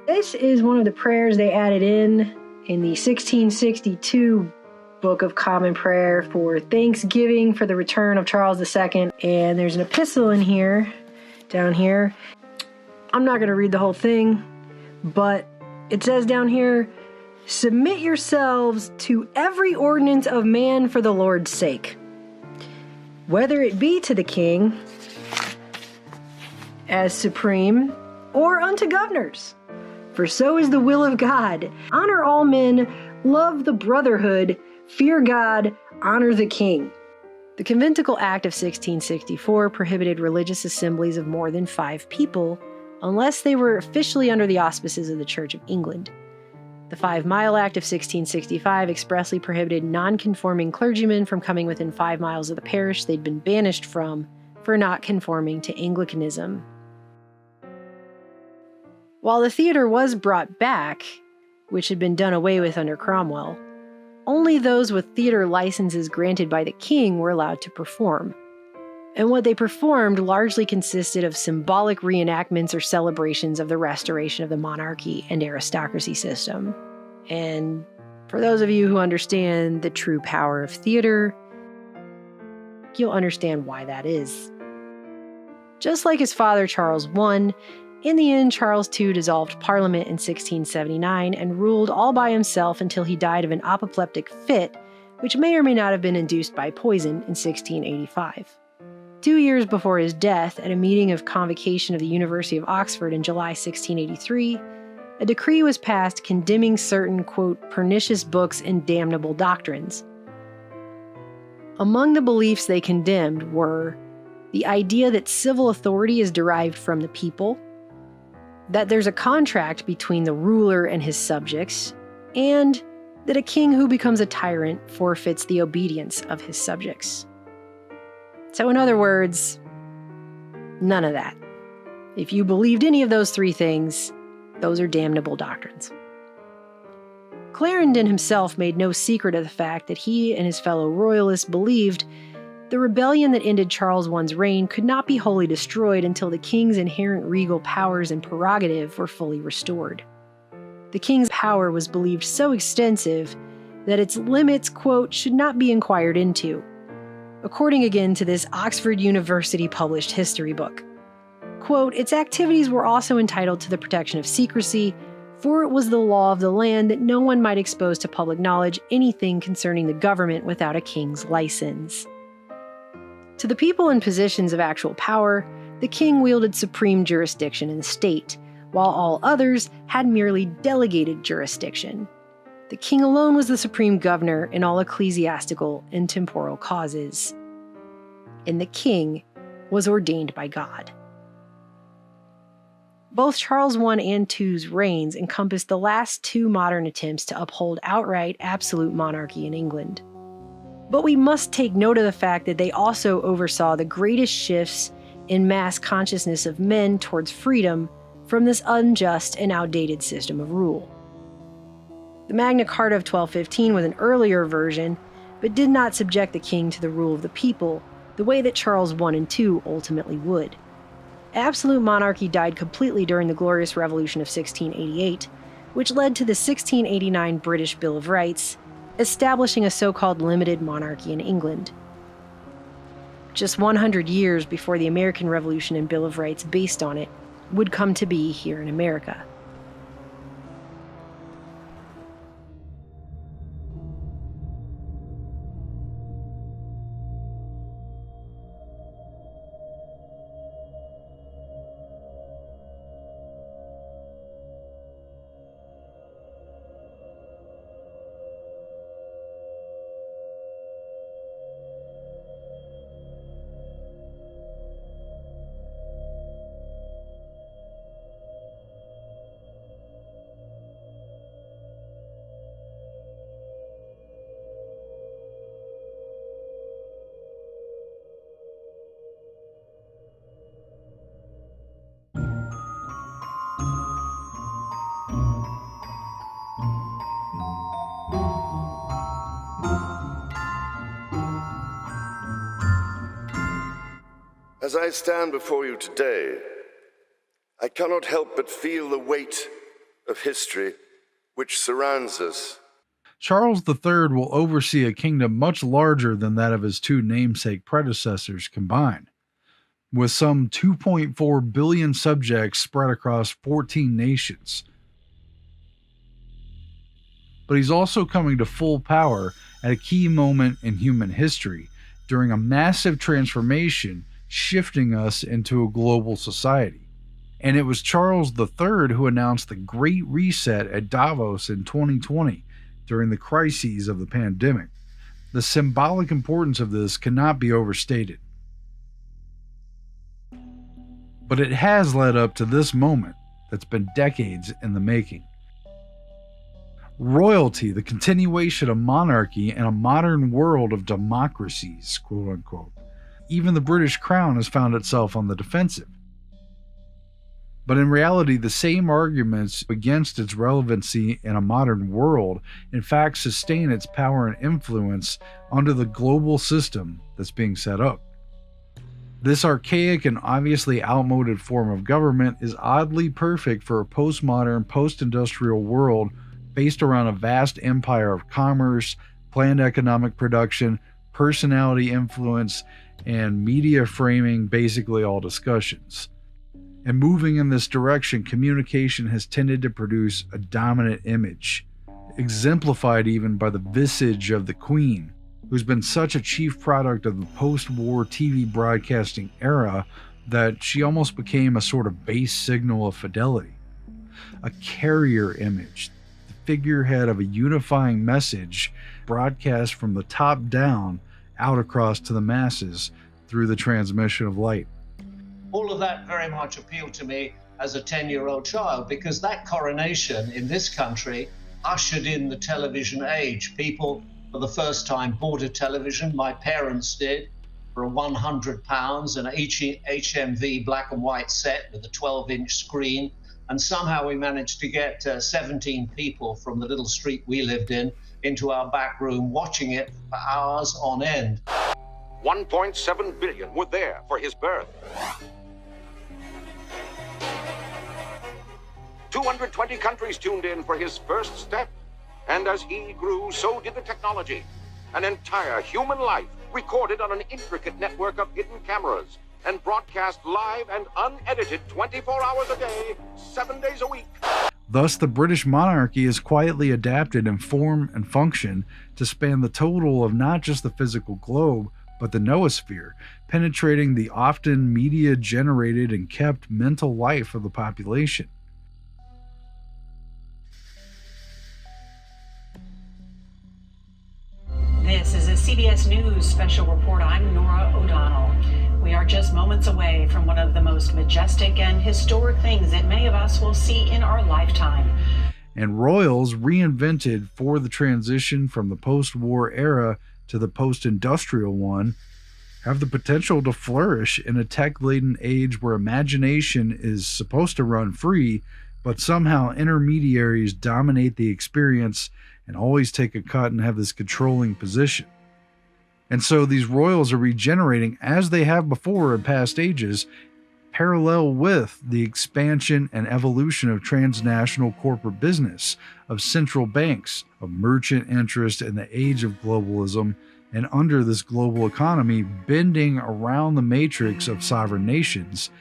This is one of the prayers they added in the 1662 Book of Common Prayer for Thanksgiving for the return of Charles II. And there's an epistle in here, down here. I'm not going to read the whole thing, but it says down here, "Submit yourselves to every ordinance of man for the Lord's sake, whether it be to the king as supreme or unto governors. For so is the will of God. Honor all men, love the brotherhood, fear God, honor the king." The Conventicle Act of 1664 prohibited religious assemblies of more than 5 people, unless they were officially under the auspices of the Church of England. The 5 Mile Act of 1665 expressly prohibited non-conforming clergymen from coming within 5 miles of the parish they'd been banished from for not conforming to Anglicanism. While the theater was brought back, which had been done away with under Cromwell, only those with theater licenses granted by the king were allowed to perform. And what they performed largely consisted of symbolic reenactments or celebrations of the restoration of the monarchy and aristocracy system. And for those of you who understand the true power of theater, you'll understand why that is. Just like his father Charles I, in the end, Charles II dissolved Parliament in 1679 and ruled all by himself until he died of an apoplectic fit, which may or may not have been induced by poison in 1685. 2 years before his death, at a meeting of convocation of the University of Oxford in July 1683, a decree was passed condemning certain, quote, pernicious books and damnable doctrines. Among the beliefs they condemned were the idea that civil authority is derived from the people, that there's a contract between the ruler and his subjects, and that a king who becomes a tyrant forfeits the obedience of his subjects. So in other words, none of that. If you believed any of those 3 things, those are damnable doctrines. Clarendon himself made no secret of the fact that he and his fellow royalists believed the rebellion that ended Charles I's reign could not be wholly destroyed until the king's inherent regal powers and prerogative were fully restored. The king's power was believed so extensive that its limits, quote, should not be inquired into, according again to this Oxford University published history book. Quote, its activities were also entitled to the protection of secrecy, for it was the law of the land that no one might expose to public knowledge anything concerning the government without a king's license. To the people in positions of actual power, the king wielded supreme jurisdiction in the state, while all others had merely delegated jurisdiction. The king alone was the supreme governor in all ecclesiastical and temporal causes. And the king was ordained by God. Both Charles I and II's reigns encompassed the last 2 modern attempts to uphold outright absolute monarchy in England. But we must take note of the fact that they also oversaw the greatest shifts in mass consciousness of men towards freedom from this unjust and outdated system of rule. The Magna Carta of 1215 was an earlier version, but did not subject the king to the rule of the people the way that Charles I and II ultimately would. Absolute monarchy died completely during the Glorious Revolution of 1688, which led to the 1689 British Bill of Rights, establishing a so-called limited monarchy in England. Just 100 years before the American Revolution and Bill of Rights based on it would come to be here in America. As I stand before you today, I cannot help but feel the weight of history which surrounds us. Charles III will oversee a kingdom much larger than that of his two namesake predecessors combined, with some 2.4 billion subjects spread across 14 nations. But he's also coming to full power at a key moment in human history, during a massive transformation shifting us into a global society. And it was Charles III who announced the Great Reset at Davos in 2020 during the crises of the pandemic. The symbolic importance of this cannot be overstated. But it has led up to this moment that's been decades in the making. Royalty, the continuation of monarchy in a modern world of democracies, quote unquote. Even the British crown has found itself on the defensive. But in reality, the same arguments against its relevancy in a modern world in fact sustain its power and influence under the global system that's being set up. This archaic and obviously outmoded form of government is oddly perfect for a postmodern, post-industrial world based around a vast empire of commerce, planned economic production, personality influence, and media framing basically all discussions. And moving in this direction, communication has tended to produce a dominant image, exemplified even by the visage of the Queen, who's been such a chief product of the post-war TV broadcasting era that she almost became a sort of base signal of fidelity. A carrier image, the figurehead of a unifying message broadcast from the top down out across to the masses through the transmission of light. All of that very much appealed to me as a 10-year-old child, because that coronation in this country ushered in the television age. People, for the first time, bought a television. My parents did, for £100, an HMV black and white set with a 12-inch screen. And somehow we managed to get 17 people from the little street we lived in into our back room watching it for hours on end. 1.7 billion were there for his birth. 220 countries tuned in for his first step. And as he grew, so did the technology. An entire human life recorded on an intricate network of hidden cameras and broadcast live and unedited 24 hours a day, 7 days a week. Thus, the British monarchy is quietly adapted in form and function to span the total of not just the physical globe, but the noosphere, penetrating the often media-generated and kept mental life of the population. This is a CBS News special report. I'm Nora O'Donnell. We are just moments away from one of the most majestic and historic things that many of us will see in our lifetime. And royals, reinvented for the transition from the post-war era to the post-industrial one, have the potential to flourish in a tech-laden age where imagination is supposed to run free, but somehow intermediaries dominate the experience and always take a cut and have this controlling position. And so these royals are regenerating as they have before in past ages, parallel with the expansion and evolution of transnational corporate business, of central banks, of merchant interest in the age of globalism, and under this global economy bending around the matrix of sovereign nations,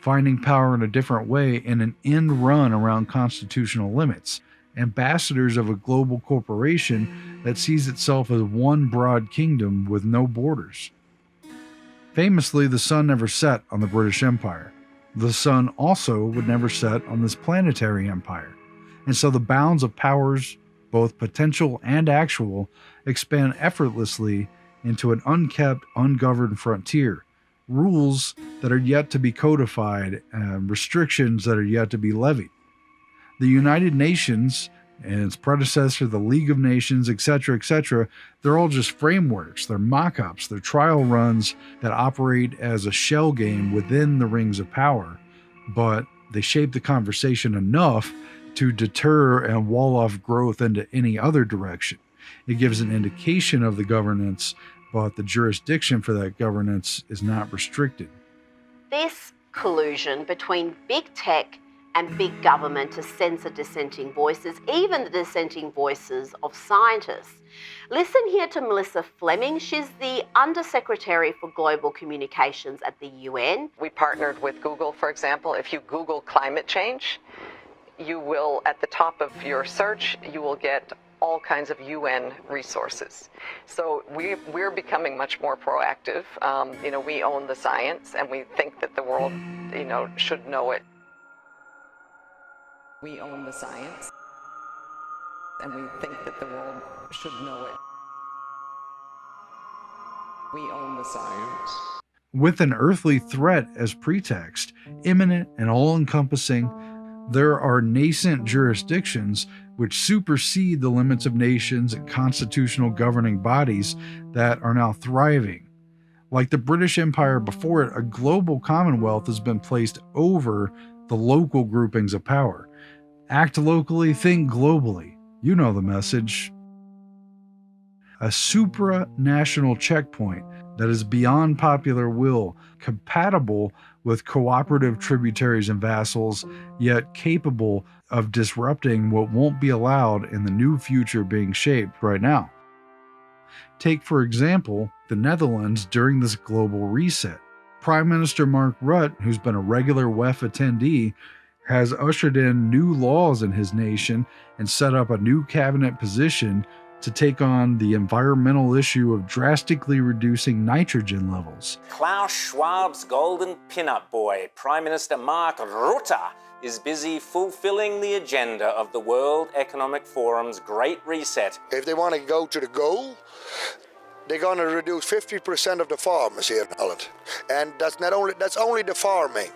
finding power in a different way in an end run around constitutional limits, ambassadors of a global corporation that sees itself as one broad kingdom with no borders. Famously, the sun never set on the British Empire. The sun also would never set on this planetary empire. And so the bounds of powers, both potential and actual, expand effortlessly into an unkept, ungoverned frontier. Rules that are yet to be codified, restrictions that are yet to be levied. The United Nations and its predecessor, the League of Nations, etc., they're all just frameworks, they're mock-ups, they're trial runs that operate as a shell game within the rings of power, but they shape the conversation enough to deter and wall off growth into any other direction. It gives an indication of the governance, but the jurisdiction for that governance is not restricted. this collusion between big tech and big government to censor dissenting voices, even the dissenting voices of scientists. Listen here to Melissa Fleming. She's the Undersecretary for Global Communications at the UN. We partnered with Google, for example. If you Google climate change, you will, at the top of your search, you will get all kinds of UN resources. So we're becoming much more proactive. We own the science, and we think that the world, should know it. We own the science, and we think that the world should know it. We own the science. With an earthly threat as pretext, imminent and all-encompassing, there are nascent jurisdictions which supersede the limits of nations and constitutional governing bodies that are now thriving. Like the British Empire before it, a global commonwealth has been placed over the local groupings of power. Act locally, think globally. You know the message. A supranational checkpoint that is beyond popular will, compatible with cooperative tributaries and vassals, yet capable of disrupting what won't be allowed in the new future being shaped right now. Take, for example, the Netherlands during this global reset. Prime Minister Mark Rutte, who's been a regular WEF attendee, has ushered in new laws in his nation and set up a new cabinet position to take on the environmental issue of drastically reducing nitrogen levels. Klaus Schwab's golden pin-up boy, Prime Minister Mark Rutte, is busy fulfilling the agenda of the World Economic Forum's Great Reset. If they want to go to the goal, they're going to reduce 50% of the farmers here in Holland. And that's only the farming.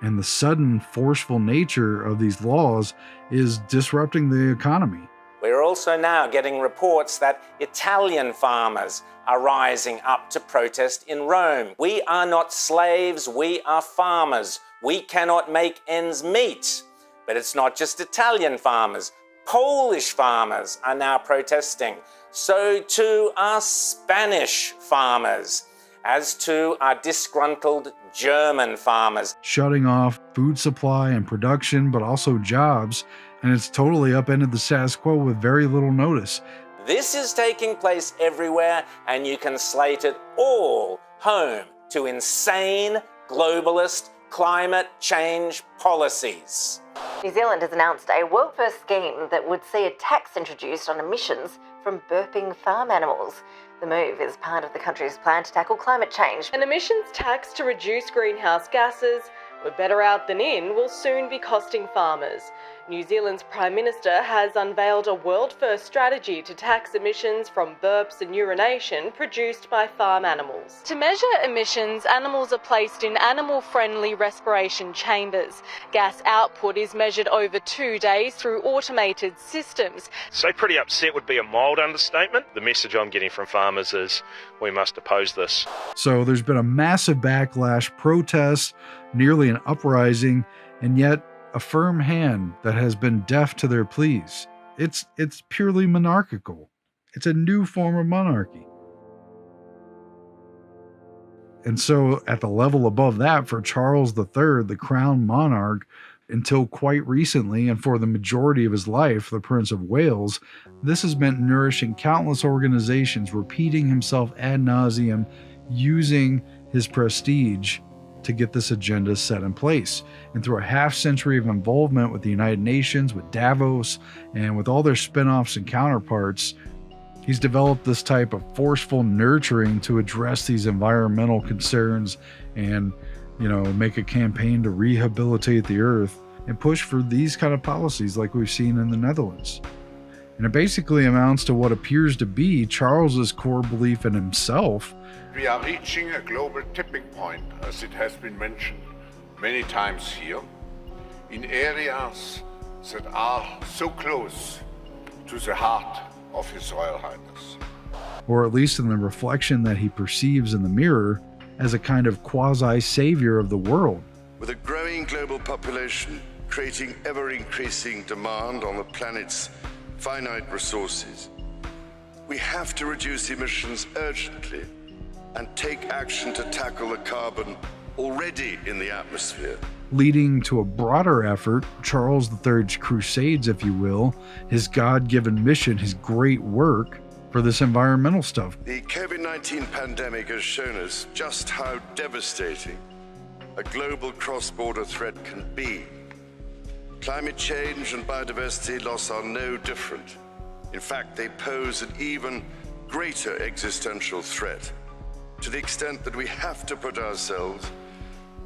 And the sudden, forceful nature of these laws is disrupting the economy. We're also now getting reports that Italian farmers are rising up to protest in Rome. We are not slaves, we are farmers. We cannot make ends meet. But it's not just Italian farmers. Polish farmers are now protesting. So too are Spanish farmers, as too are disgruntled German farmers. Shutting off food supply and production, but also jobs, and it's totally upended the status quo with very little notice. This is taking place everywhere, and you can slate it all home to insane, globalist, climate change policies. New Zealand has announced a world-first scheme that would see a tax introduced on emissions from burping farm animals. The move is part of the country's plan to tackle climate change. An emissions tax to reduce greenhouse gases, we're better out than in, will soon be costing farmers. New Zealand's Prime Minister has unveiled a world-first strategy to tax emissions from burps and urination produced by farm animals. To measure emissions, animals are placed in animal-friendly respiration chambers. Gas output is measured over 2 days through automated systems. So pretty upset would be a mild understatement. The message I'm getting from farmers is we must oppose this. So there's been a massive backlash, protests, nearly an uprising, and yet a firm hand that has been deaf to their pleas. It's purely monarchical. It's a new form of monarchy. And so at the level above that, for Charles III, the crown monarch, until quite recently, and for the majority of his life, the Prince of Wales, this has meant nourishing countless organizations, repeating himself ad nauseum, using his prestige to get this agenda set in place. And through a half-century of involvement with the United Nations, with Davos, and with all their spin-offs and counterparts, he's developed this type of forceful nurturing to address these environmental concerns and, make a campaign to rehabilitate the earth and push for these kind of policies like we've seen in the Netherlands. And it basically amounts to what appears to be Charles's core belief in himself. We are reaching a global tipping point, as it has been mentioned many times here, in areas that are so close to the heart of His Royal Highness. Or at least in the reflection that he perceives in the mirror as a kind of quasi-savior of the world. With a growing global population creating ever-increasing demand on the planet's finite resources, we have to reduce emissions urgently and take action to tackle the carbon already in the atmosphere. Leading to a broader effort, Charles III's crusades, if you will, his God-given mission, his great work for this environmental stuff. The COVID-19 pandemic has shown us just how devastating a global cross-border threat can be. Climate change and biodiversity loss are no different. In fact, they pose an even greater existential threat, to the extent that we have to put ourselves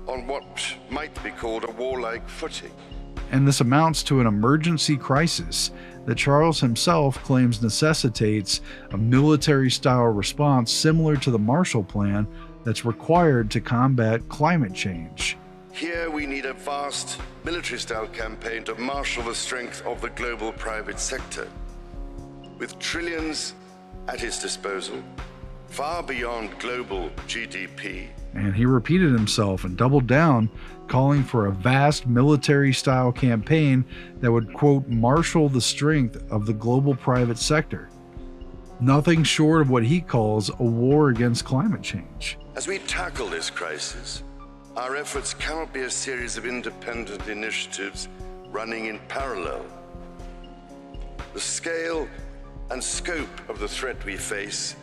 on what might be called a warlike footing. And this amounts to an emergency crisis that Charles himself claims necessitates a military-style response similar to the Marshall Plan that's required to combat climate change. Here we need a vast military-style campaign to marshal the strength of the global private sector, with trillions at his disposal, far beyond global GDP. And he repeated himself and doubled down, calling for a vast military-style campaign that would, quote, marshal the strength of the global private sector. Nothing short of what he calls a war against climate change. As we tackle this crisis, our efforts cannot be a series of independent initiatives running in parallel. The scale and scope of the threat we face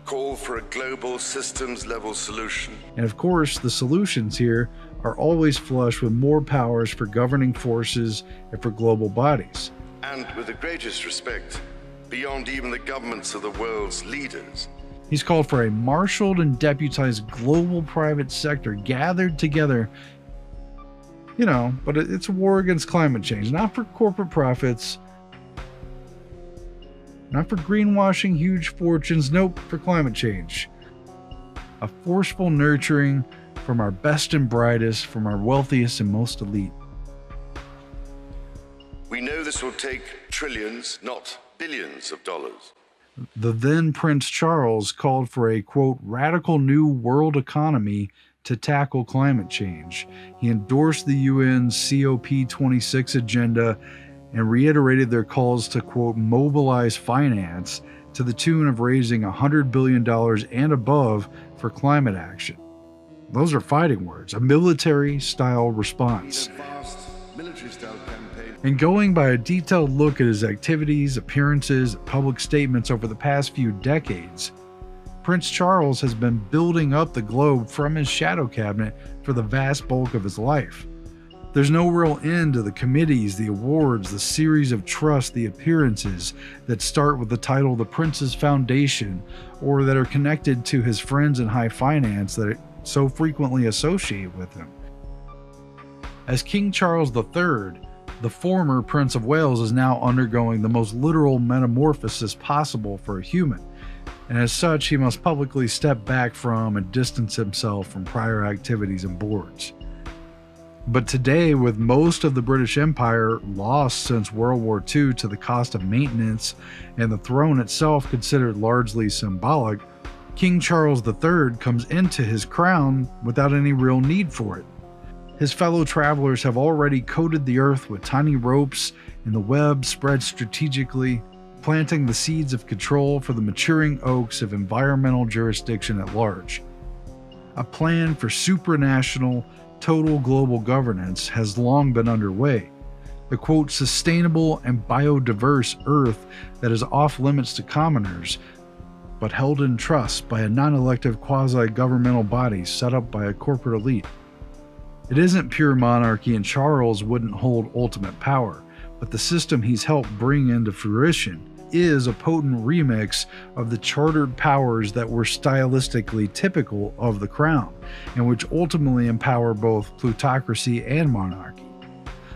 call for a global systems-level solution. And of course, the solutions here are always flush with more powers for governing forces and for global bodies. And with the greatest respect, beyond even the governments of the world's leaders. He's called for a marshaled and deputized global private sector gathered together, but it's a war against climate change, not for corporate profits, not for greenwashing huge fortunes, nope, for climate change. A forceful nurturing from our best and brightest, from our wealthiest and most elite. We know this will take trillions, not billions of dollars. The then Prince Charles called for a, quote, radical new world economy to tackle climate change. He endorsed the UN's COP26 agenda and reiterated their calls to, quote, mobilize finance to the tune of raising $100 billion and above for climate action. Those are fighting words, a military-style response. And going by a detailed look at his activities, appearances, public statements over the past few decades, Prince Charles has been building up the globe from his shadow cabinet for the vast bulk of his life. There's no real end to the committees, the awards, the series of trusts, the appearances that start with the title The Prince's Foundation, or that are connected to his friends in high finance that so frequently associate with him. As King Charles III, the former Prince of Wales is now undergoing the most literal metamorphosis possible for a human, and as such, he must publicly step back from and distance himself from prior activities and boards. But today, with most of the British Empire lost since World War II to the cost of maintenance and the throne itself considered largely symbolic, King Charles III comes into his crown without any real need for it. His fellow travelers have already coated the earth with tiny ropes and the web spread strategically, planting the seeds of control for the maturing oaks of environmental jurisdiction at large. A plan for supranational, total global governance has long been underway. The, quote, sustainable and biodiverse earth that is off limits to commoners, but held in trust by a non-elective quasi-governmental body set up by a corporate elite. It isn't pure monarchy, and Charles wouldn't hold ultimate power, but the system he's helped bring into fruition is a potent remix of the chartered powers that were stylistically typical of the crown, and which ultimately empower both plutocracy and monarchy.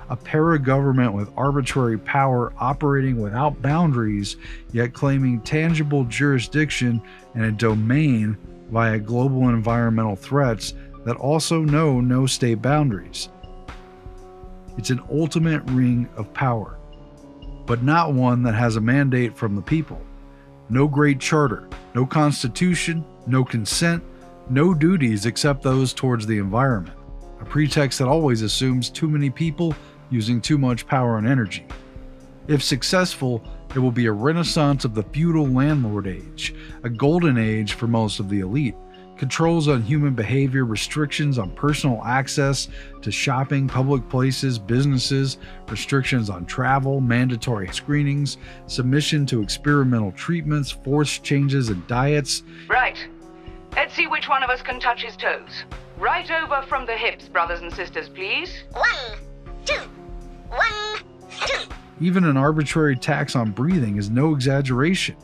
A para-government with arbitrary power operating without boundaries, yet claiming tangible jurisdiction and a domain via global environmental threats that also know no state boundaries. It's an ultimate ring of power, but not one that has a mandate from the people. No great charter, no constitution, no consent, no duties except those towards the environment. A pretext that always assumes too many people using too much power and energy. If successful, it will be a renaissance of the feudal landlord age, a golden age for most of the elite, Controls on human behavior, restrictions on personal access to shopping, public places, businesses, restrictions on travel, mandatory screenings, submission to experimental treatments, forced changes in diets. Right. Let's see which one of us can touch his toes. Right over from the hips, brothers and sisters, please. 1, 2, 1, 2. Even an arbitrary tax on breathing is no exaggeration.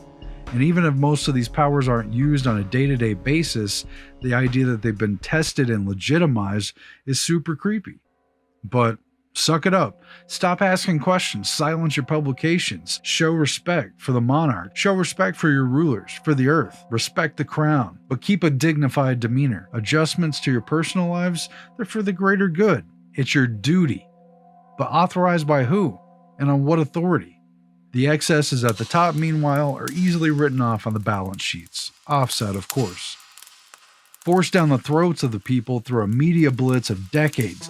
And even if most of these powers aren't used on a day-to-day basis, the idea that they've been tested and legitimized is super creepy. But suck it up. Stop asking questions. Silence your publications. Show respect for the monarch. Show respect for your rulers, for the earth. Respect the crown. But keep a dignified demeanor. Adjustments to your personal lives, they're for the greater good. It's your duty. But authorized by who? And on what authority? The excesses at the top, meanwhile, are easily written off on the balance sheets. Offset, of course. Forced down the throats of the people through a media blitz of decades.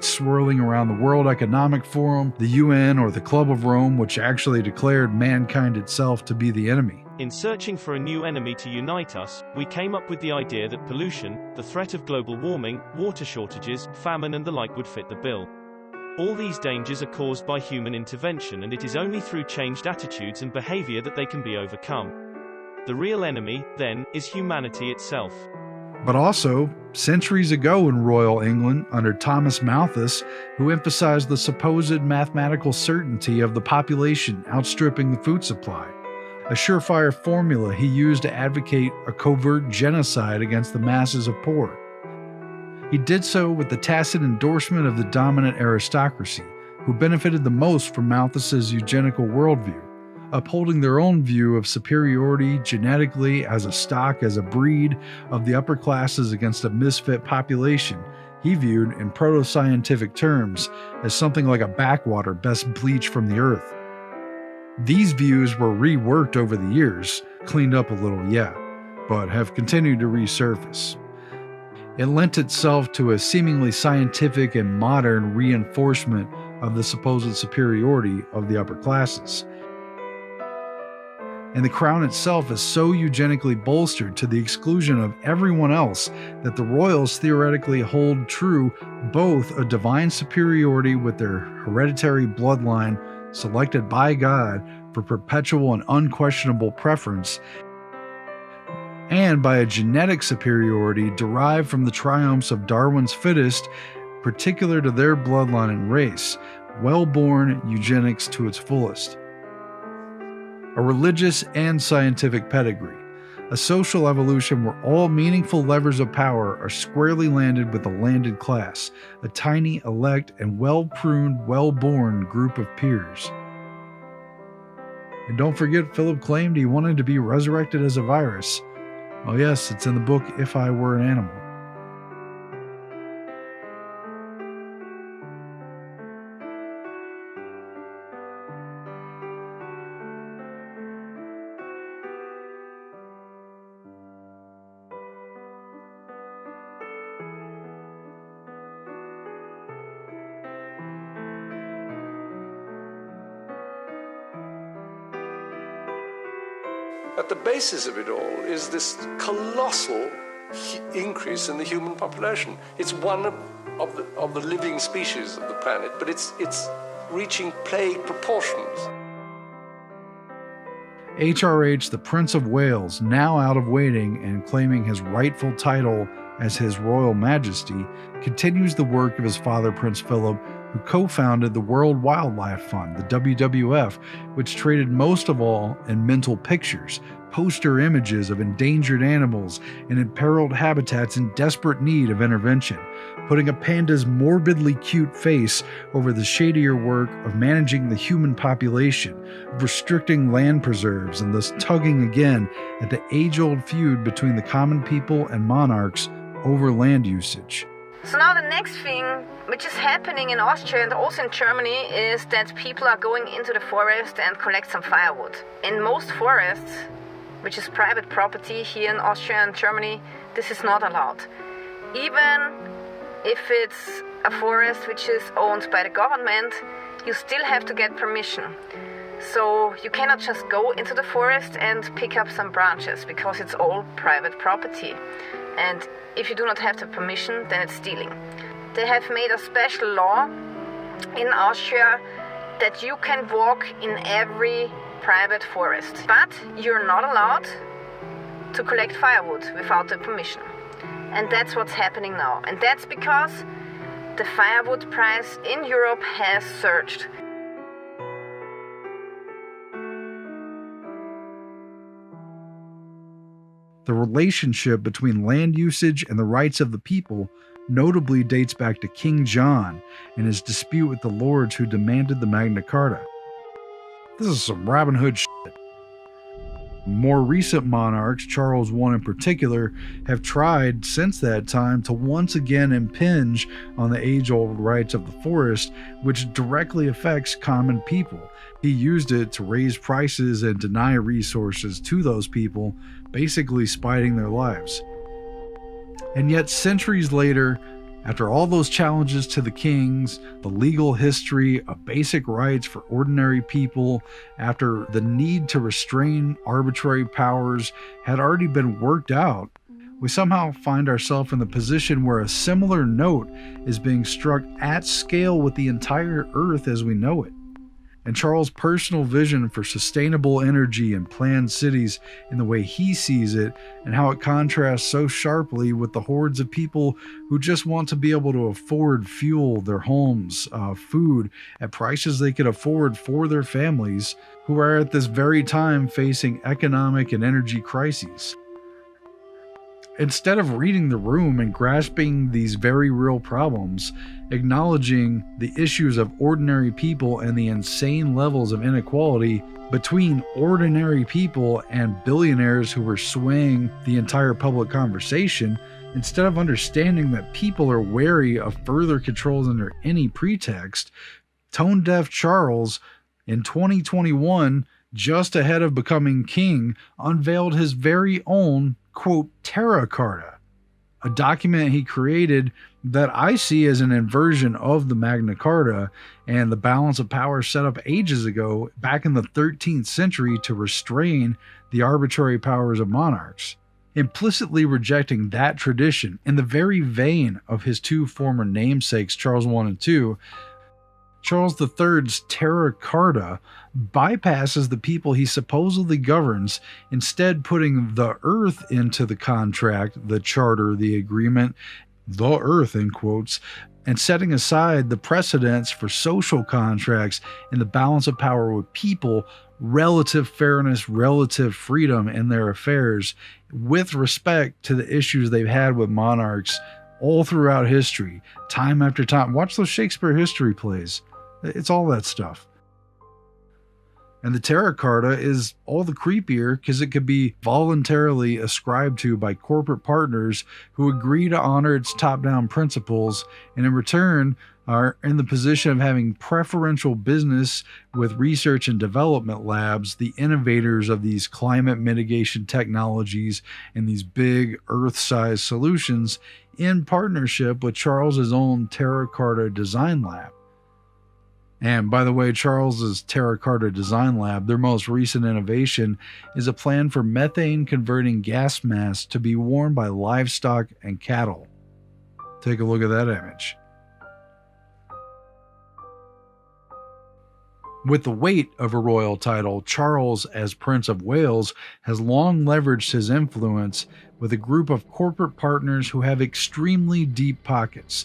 Swirling around the World Economic Forum, the UN, or the Club of Rome, which actually declared mankind itself to be the enemy. In searching for a new enemy to unite us, we came up with the idea that pollution, the threat of global warming, water shortages, famine and the like would fit the bill. All these dangers are caused by human intervention, and it is only through changed attitudes and behavior that they can be overcome. The real enemy, then, is humanity itself. But also, centuries ago in Royal England, under Thomas Malthus, who emphasized the supposed mathematical certainty of the population outstripping the food supply, a surefire formula he used to advocate a covert genocide against the masses of poor. He did so with the tacit endorsement of the dominant aristocracy, who benefited the most from Malthus's eugenical worldview, upholding their own view of superiority genetically, as a stock, as a breed, of the upper classes against a misfit population he viewed in proto-scientific terms as something like a backwater best bleached from the earth. These views were reworked over the years, cleaned up a little, yeah, but have continued to resurface. It lent itself to a seemingly scientific and modern reinforcement of the supposed superiority of the upper classes. And the crown itself is so eugenically bolstered to the exclusion of everyone else that the royals theoretically hold true both a divine superiority with their hereditary bloodline selected by God for perpetual and unquestionable preference, and by a genetic superiority derived from the triumphs of Darwin's fittest, particular to their bloodline and race, well-born eugenics to its fullest. A religious and scientific pedigree, a social evolution where all meaningful levers of power are squarely landed with the landed class, a tiny, elect, and well-pruned, well-born group of peers. And don't forget, Philip claimed he wanted to be resurrected as a virus. Oh yes, it's in the book If I Were an Animal. At the basis of it all is this colossal increase in the human population. It's one of the living species of the planet, but it's reaching plague proportions. HRH, the Prince of Wales, now out of waiting and claiming his rightful title as His Royal Majesty, continues the work of his father, Prince Philip, who co-founded the World Wildlife Fund, the WWF, which traded most of all in mental pictures, poster images of endangered animals and imperiled habitats in desperate need of intervention, putting a panda's morbidly cute face over the shadier work of managing the human population, of restricting land preserves, and thus tugging again at the age-old feud between the common people and monarchs over land usage. So now the next thing which is happening in Austria and also in Germany is that people are going into the forest and collect some firewood. In most forests, which is private property here in Austria and Germany, this is not allowed. Even if it's a forest which is owned by the government, you still have to get permission. So you cannot just go into the forest and pick up some branches because it's all private property. And if you do not have the permission, then it's stealing. They have made a special law in Austria that you can walk in every private forest, but you're not allowed to collect firewood without the permission. And that's what's happening now. And that's because the firewood price in Europe has surged. The relationship between land usage and the rights of the people notably dates back to King John and his dispute with the lords who demanded the Magna Carta. This is some Robin Hood shit. More recent monarchs, Charles I in particular, have tried since that time to once again impinge on the age-old rights of the forest, which directly affects common people. He used it to raise prices and deny resources to those people, basically spiting their lives. And yet, centuries later, after all those challenges to the kings, the legal history of basic rights for ordinary people, after the need to restrain arbitrary powers had already been worked out, we somehow find ourselves in the position where a similar note is being struck at scale with the entire earth as we know it. And Charles' personal vision for sustainable energy and planned cities in the way he sees it, and how it contrasts so sharply with the hordes of people who just want to be able to afford fuel, their homes, food at prices they could afford for their families, who are at this very time facing economic and energy crises. Instead of reading the room and grasping these very real problems, acknowledging the issues of ordinary people and the insane levels of inequality between ordinary people and billionaires who were swaying the entire public conversation, instead of understanding that people are wary of further controls under any pretext, tone-deaf Charles, in 2021, just ahead of becoming king, unveiled his very own, quote, Terra Carta, a document he created that I see as an inversion of the Magna Carta and the balance of power set up ages ago, back in the 13th century, to restrain the arbitrary powers of monarchs, implicitly rejecting that tradition in the very vein of his two former namesakes, Charles I and II. Charles III's Terra Carta bypasses the people he supposedly governs, instead putting the earth into the contract, the charter, the agreement, the earth in quotes, and setting aside the precedents for social contracts and the balance of power with people, relative fairness, relative freedom in their affairs, with respect to the issues they've had with monarchs all throughout history, time after time. Watch those Shakespeare history plays. It's all that stuff. And the Terra Carta is all the creepier because it could be voluntarily ascribed to by corporate partners who agree to honor its top-down principles, and in return are in the position of having preferential business with research and development labs, the innovators of these climate mitigation technologies and these big Earth-sized solutions, in partnership with Charles's own Terra Carta Design Lab. And by the way, Charles's Terra Carta Design Lab, their most recent innovation, is a plan for methane-converting gas masks to be worn by livestock and cattle. Take a look at that image. With the weight of a royal title, Charles, as Prince of Wales, has long leveraged his influence with a group of corporate partners who have extremely deep pockets.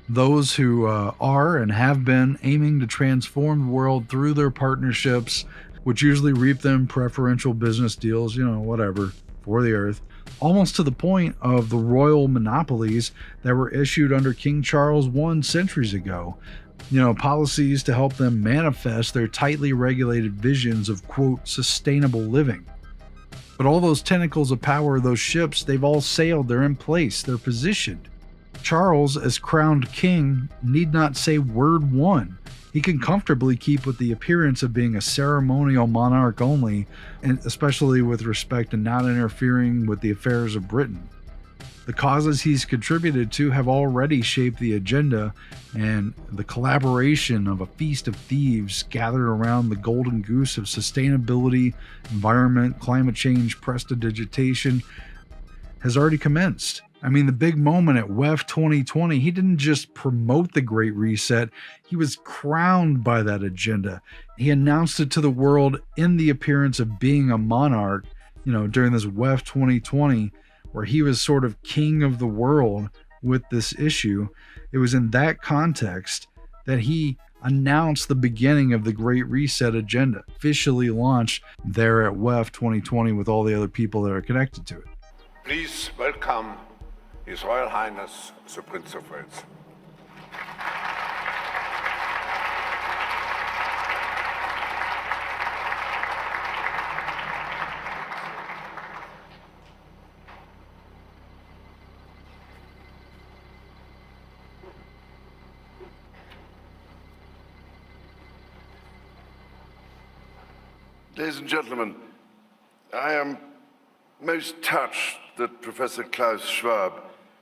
Those who are and have been aiming to transform the world through their partnerships which usually reap them preferential business deals, whatever, for the earth, almost to the point of the royal monopolies that were issued under King Charles I centuries ago. Policies to help them manifest their tightly regulated visions of, quote, sustainable living. But all those tentacles of power, those ships, they've all sailed, they're in place, they're positioned. Charles, as crowned king, need not say word one. He can comfortably keep with the appearance of being a ceremonial monarch only, and especially with respect to not interfering with the affairs of Britain. The causes he's contributed to have already shaped the agenda, and the collaboration of a feast of thieves gathered around the golden goose of sustainability, environment, climate change, prestidigitation has already commenced. I mean, the big moment at WEF 2020, he didn't just promote the Great Reset, he was crowned by that agenda. He announced it to the world in the appearance of being a monarch, during this WEF 2020, where he was sort of king of the world with this issue. It was in that context that he announced the beginning of the Great Reset agenda, officially launched there at WEF 2020 with all the other people that are connected to it. Please welcome His Royal Highness, the Prince of Wales. Ladies and gentlemen, I am most touched that Professor Klaus Schwab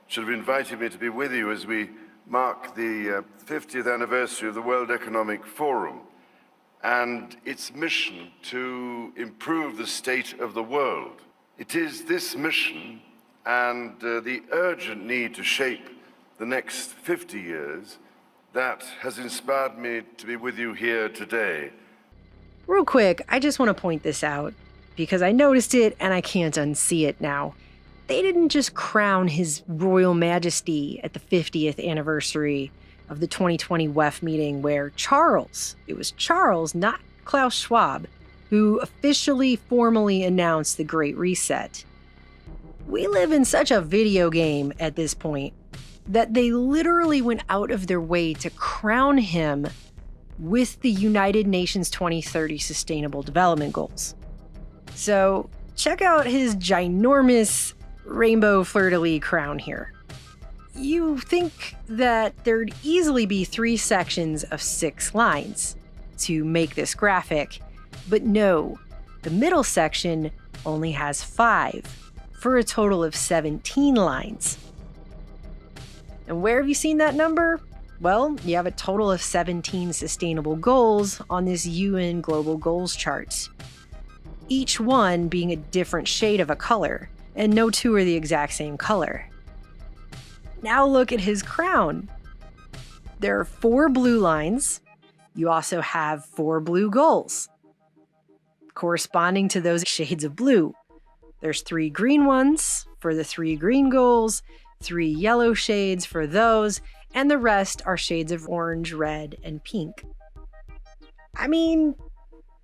should have invited me to be with you as we mark the 50th anniversary of the World Economic Forum and its mission to improve the state of the world. It is this mission and the urgent need to shape the next 50 years that has inspired me to be with you here today. Real quick, I just want to point this out because I noticed it and I can't unsee it now. They didn't just crown His Royal Majesty at the 50th anniversary of the 2020 WEF meeting where it was Charles, not Klaus Schwab, who officially formally announced the Great Reset. We live in such a video game at this point that they literally went out of their way to crown him with the United Nations 2030 Sustainable Development Goals. So check out his ginormous rainbow fleur-de-lis crown here. You think that there'd easily be 3 sections of 6 lines to make this graphic, but no, the middle section only has 5 for a total of 17 lines. And where have you seen that number? Well, you have a total of 17 sustainable goals on this UN Global Goals chart, each one being a different shade of a color, and no 2 are the exact same color. Now look at his crown. There are 4 blue lines. You also have 4 blue goals, corresponding to those shades of blue. There's 3 green ones for the 3 green goals, 3 yellow shades for those, and the rest are shades of orange, red, and pink. I mean,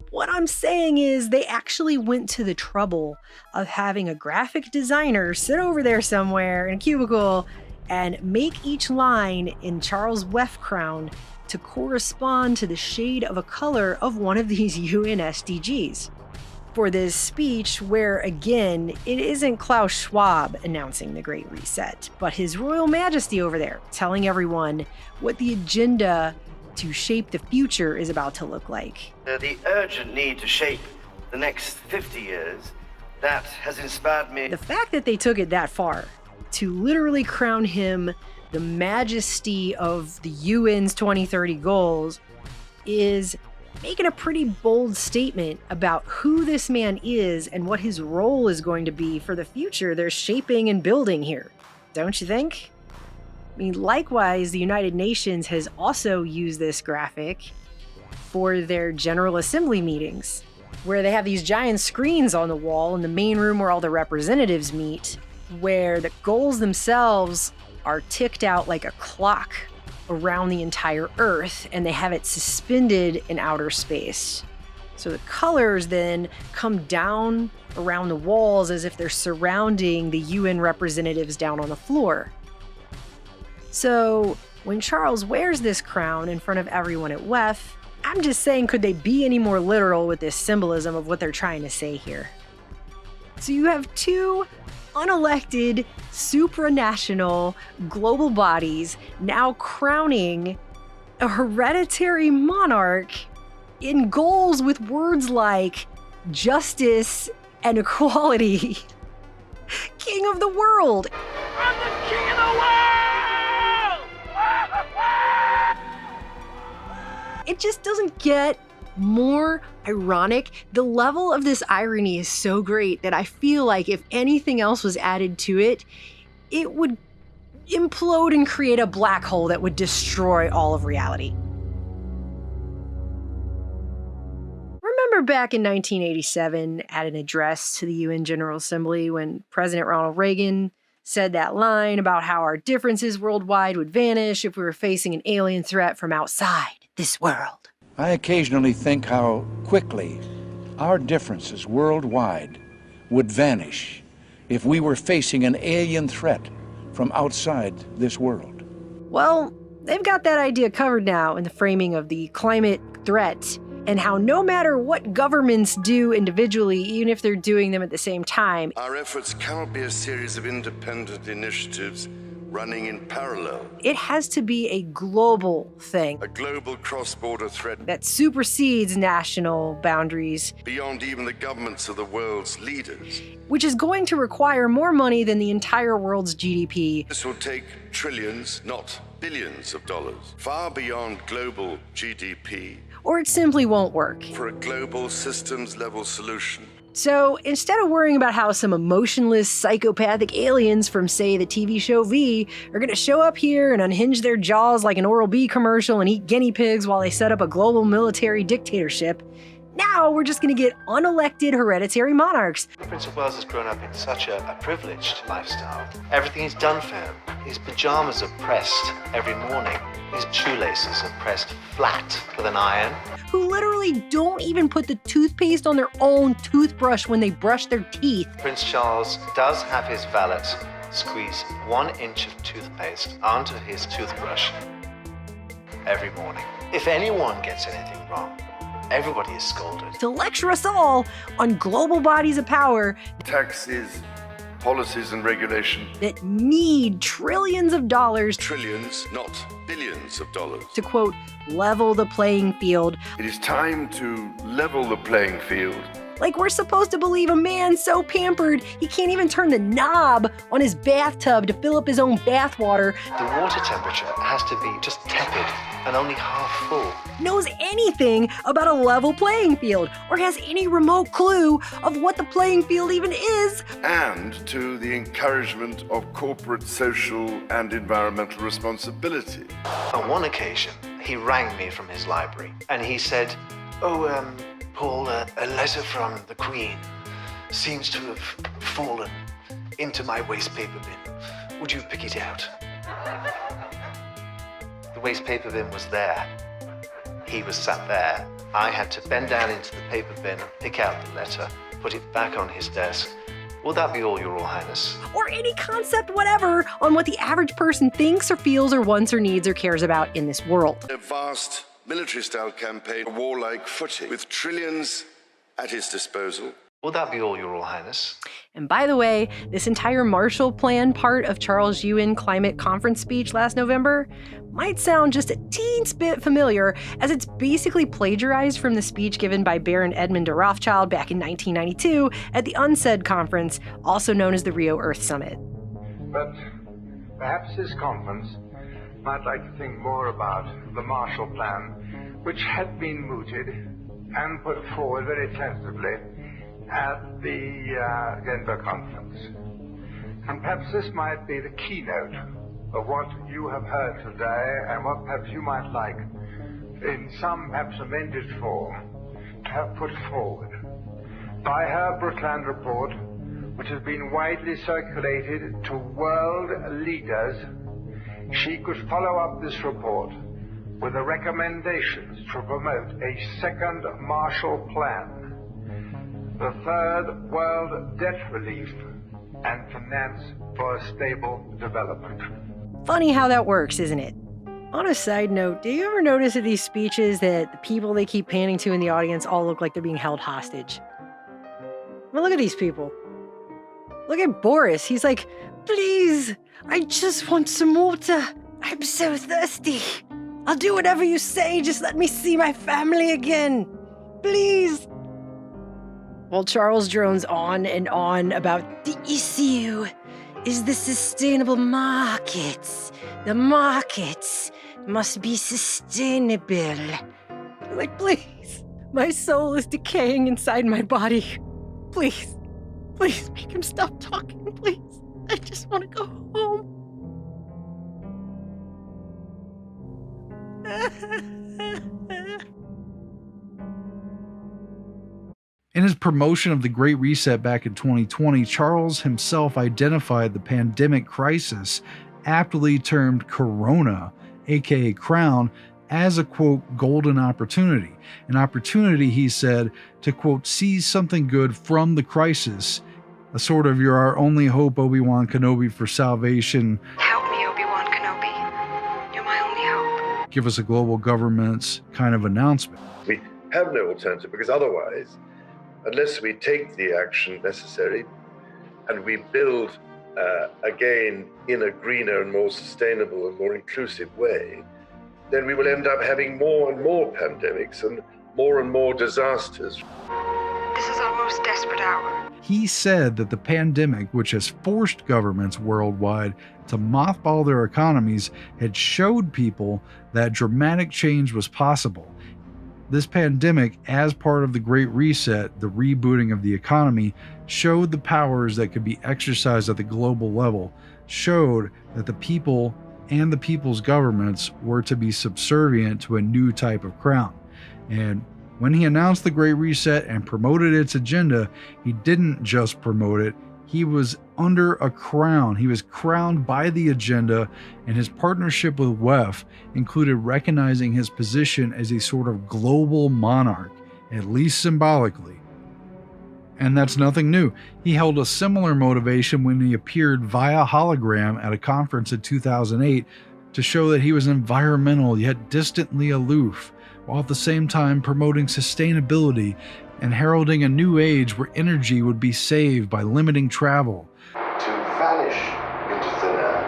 what I'm saying is they actually went to the trouble of having a graphic designer sit over there somewhere in a cubicle and make each line in Charles' WEF crown to correspond to the shade of a color of one of these UN SDGs. For this speech, where again, it isn't Klaus Schwab announcing the Great Reset, but His Royal Majesty over there telling everyone what the agenda to shape the future is about to look like. The urgent need to shape the next 50 years, that has inspired me. The fact that they took it that far, to literally crown him the majesty of the UN's 2030 goals, is making a pretty bold statement about who this man is and what his role is going to be for the future they're shaping and building here. Don't you think? I mean, likewise, the United Nations has also used this graphic for their General Assembly meetings, where they have these giant screens on the wall in the main room where all the representatives meet, where the goals themselves are ticked out like a clock around the entire Earth, and they have it suspended in outer space. So the colors then come down around the walls as if they're surrounding the UN representatives down on the floor. So when Charles wears this crown in front of everyone at WEF, I'm just saying, could they be any more literal with this symbolism of what they're trying to say here? So you have two unelected, supranational, global bodies now crowning a hereditary monarch in goals with words like justice and equality. King of the world. I'm the king of the world! It just doesn't get more ironic. The level of this irony is so great that I feel like if anything else was added to it, it would implode and create a black hole that would destroy all of reality. Remember back in 1987 at an address to the UN General Assembly when President Ronald Reagan said that line about how our differences worldwide would vanish if we were facing an alien threat from outside this world. I occasionally think how quickly our differences worldwide would vanish if we were facing an alien threat from outside this world. Well, they've got that idea covered now in the framing of the climate threat and how no matter what governments do individually, even if they're doing them at the same time, our efforts cannot be a series of independent initiatives running in parallel. It has to be a global thing. A global cross-border threat that supersedes national boundaries. Beyond even the governments of the world's leaders. Which is going to require more money than the entire world's GDP. This will take trillions, not billions of dollars, far beyond global GDP. Or it simply won't work. For a global systems-level solution. So instead of worrying about how some emotionless, psychopathic aliens from, say, the TV show V are going to show up here and unhinge their jaws like an Oral-B commercial and eat guinea pigs while they set up a global military dictatorship, now we're just going to get unelected hereditary monarchs. Prince of Wales has grown up in such a privileged lifestyle. Everything is done for him. His pajamas are pressed every morning. His shoelaces are pressed flat with an iron. Who literally don't even put the toothpaste on their own toothbrush when they brush their teeth. Prince Charles does have his valet squeeze 1 inch of toothpaste onto his toothbrush every morning. If anyone gets anything wrong, everybody is scolded. To lecture us all on global bodies of power. Taxes, policies and regulation that need trillions of dollars. Trillions, not billions of dollars. To quote, level the playing field. It is time to level the playing field. Like we're supposed to believe a man so pampered he can't even turn the knob on his bathtub to fill up his own bathwater. The water temperature has to be just tepid and only half full. Knows anything about a level playing field or has any remote clue of what the playing field even is. And to the encouragement of corporate, social and environmental responsibility. On one occasion, he rang me from his library and he said, Paul, a letter from the Queen seems to have fallen into my waste paper bin. Would you pick it out? The waste paper bin was there. He was sat there. I had to bend down into the paper bin and pick out the letter, put it back on his desk. Will that be all, Your Royal Highness? Or any concept whatever on what the average person thinks or feels or wants or needs or cares about in this world. A vast military-style campaign, a warlike footing, with trillions at his disposal. Will that be all, Your Royal Highness? And by the way, this entire Marshall Plan part of Charles' UN climate conference speech last November might sound just a teensy bit familiar, as it's basically plagiarized from the speech given by Baron Edmund de Rothschild back in 1992 at the UNCED conference, also known as the Rio Earth Summit. But perhaps this conference might like to think more about the Marshall Plan, which had been mooted and put forward very tentatively at the Denver conference. And perhaps this might be the keynote of what you have heard today and what perhaps you might like in some perhaps amended form to have put forward. By her Brundtland report, which has been widely circulated to world leaders, she could follow up this report with the recommendations to promote a second Marshall Plan, the third World Debt Relief, and finance for a stable development. Funny how that works, isn't it? On a side note, do you ever notice at these speeches that the people they keep panning to in the audience all look like they're being held hostage? I mean, look at these people. Look at Boris. He's like, please, I just want some water. I'm so thirsty. I'll do whatever you say. Just let me see my family again. Please. While Charles drones on and on about the issue is the sustainable markets. The markets must be sustainable. Like, please. My soul is decaying inside my body. Please. Please make him stop talking, please. I just want to go home. In his promotion of the Great Reset back in 2020, Charles himself identified the pandemic crisis, aptly termed Corona, aka Crown, as a, quote, golden opportunity. An opportunity, he said, to, quote, seize something good from the crisis. A sort of you're our only hope, Obi-Wan Kenobi, for salvation. Help me, Obi-Wan Kenobi. You're my only hope. Give us a global government's kind of announcement. We have no alternative because otherwise, unless we take the action necessary and we build again in a greener and more sustainable and more inclusive way, then we will end up having more and more pandemics and more disasters. This is our most desperate hour. He said that the pandemic, which has forced governments worldwide to mothball their economies, had showed people that dramatic change was possible. This pandemic, as part of the Great Reset, the rebooting of the economy, showed the powers that could be exercised at the global level, showed that the people and the people's governments were to be subservient to a new type of crown. And when he announced the Great Reset and promoted its agenda, he didn't just promote it, he was under a crown. He was crowned by the agenda, and his partnership with WEF included recognizing his position as a sort of global monarch, at least symbolically. And that's nothing new. He held a similar motivation when he appeared via hologram at a conference in 2008 to show that he was environmental yet distantly aloof, while at the same time promoting sustainability and heralding a new age where energy would be saved by limiting travel. To vanish into thin air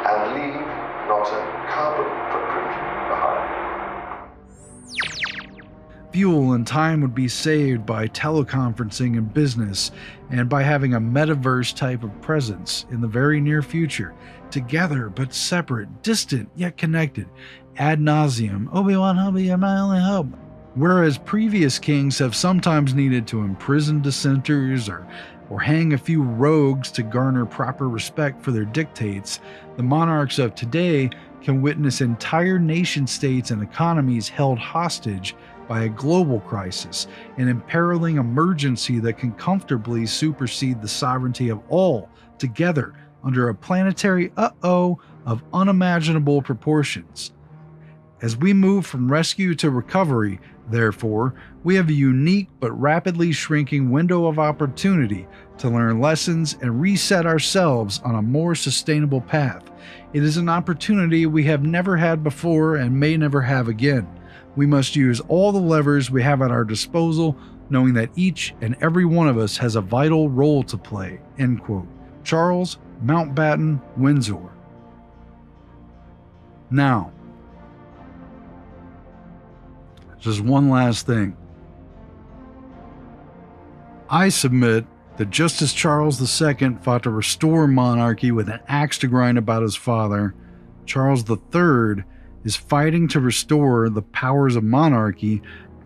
and leave not a carbon footprint behind. Fuel and time would be saved by teleconferencing and business, and by having a metaverse type of presence in the very near future, together but separate, distant yet connected, ad nauseum. Obi-Wan Kenobi, you're my only hope. Whereas previous kings have sometimes needed to imprison dissenters or hang a few rogues to garner proper respect for their dictates, the monarchs of today can witness entire nation states and economies held hostage by a global crisis, an imperiling emergency that can comfortably supersede the sovereignty of all together under a planetary of unimaginable proportions. As we move from rescue to recovery, therefore, we have a unique but rapidly shrinking window of opportunity to learn lessons and reset ourselves on a more sustainable path. It is an opportunity we have never had before and may never have again. We must use all the levers we have at our disposal, knowing that each and every one of us has a vital role to play. End quote. Charles Mountbatten Windsor. Now, just one last thing. I submit that just as Charles II fought to restore monarchy with an axe to grind about his father, Charles III is fighting to restore the powers of monarchy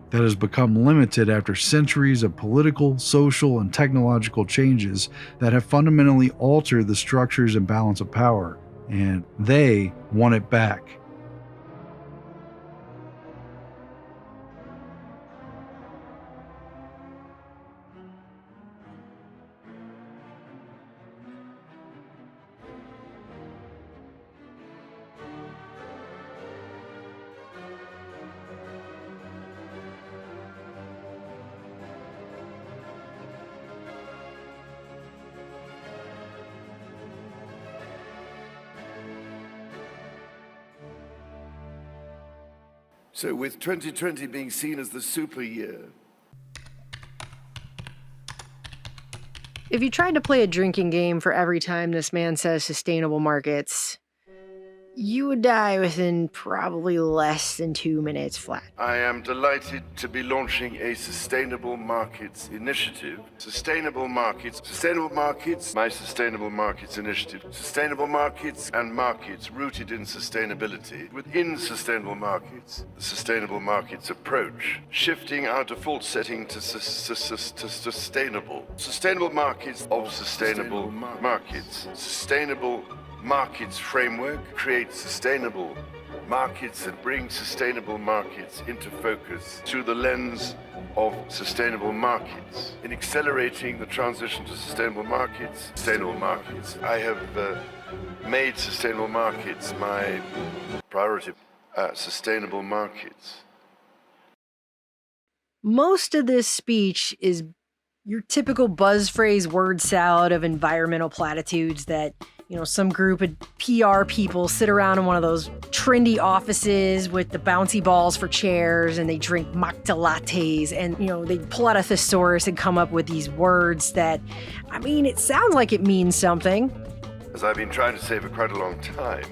that has become limited after centuries of political, social, and technological changes that have fundamentally altered the structures and balance of power, and they want it back. So with 2020 being seen as the super year, If you tried to play a drinking game for every time this man says sustainable markets, you would die within probably less than 2 minutes flat. I am delighted to be launching a sustainable markets initiative. Sustainable markets, my sustainable markets initiative. Sustainable markets and markets rooted in sustainability. Within sustainable markets, the sustainable markets approach, shifting our default setting to sustainable. Sustainable markets of sustainable markets. Sustainable markets framework creates sustainable markets and brings sustainable markets into focus through the lens of sustainable markets. In accelerating the transition to sustainable markets, I have made sustainable markets my priority. Sustainable markets. Most of this speech is your typical buzz phrase word salad of environmental platitudes that, some group of PR people sit around in one of those trendy offices with the bouncy balls for chairs and they drink matcha lattes and, they pull out a thesaurus and come up with these words that, it sounds like it means something. As I've been trying to say for quite a long time,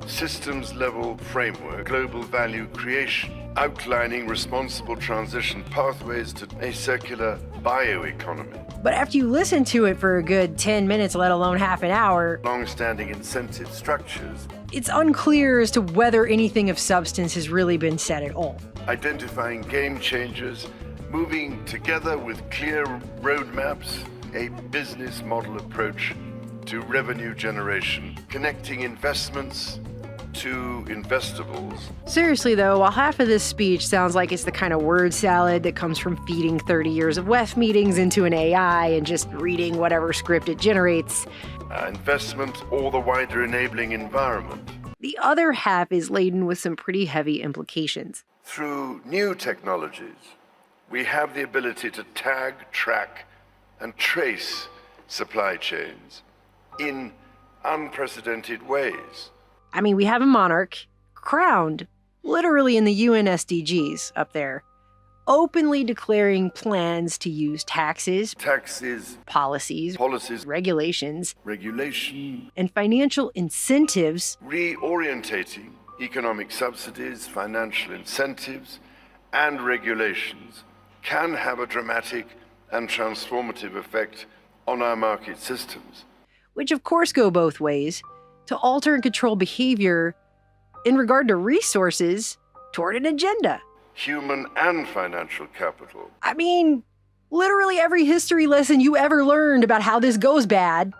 systems-level framework, global value creation, outlining responsible transition pathways to a circular bioeconomy. But after you listen to it for a good 10 minutes, let alone half an hour, long-standing incentive structures, it's unclear as to whether anything of substance has really been said at all. Identifying game changers, moving together with clear roadmaps, a business model approach to revenue generation, connecting investments to investables. Seriously though, while half of this speech sounds like it's the kind of word salad that comes from feeding 30 years of WEF meetings into an AI and just reading whatever script it generates, investment or the wider enabling environment. The other half is laden with some pretty heavy implications. Through new technologies, we have the ability to tag, track, and trace supply chains in unprecedented ways. We have a monarch, crowned, literally in the UN SDGs up there, openly declaring plans to use taxes, policies, regulations, and financial incentives, reorientating economic subsidies, financial incentives, and regulations can have a dramatic and transformative effect on our market systems. Which of course go both ways, to alter and control behavior in regard to resources toward an agenda. Human and financial capital. Literally every history lesson you ever learned about how this goes bad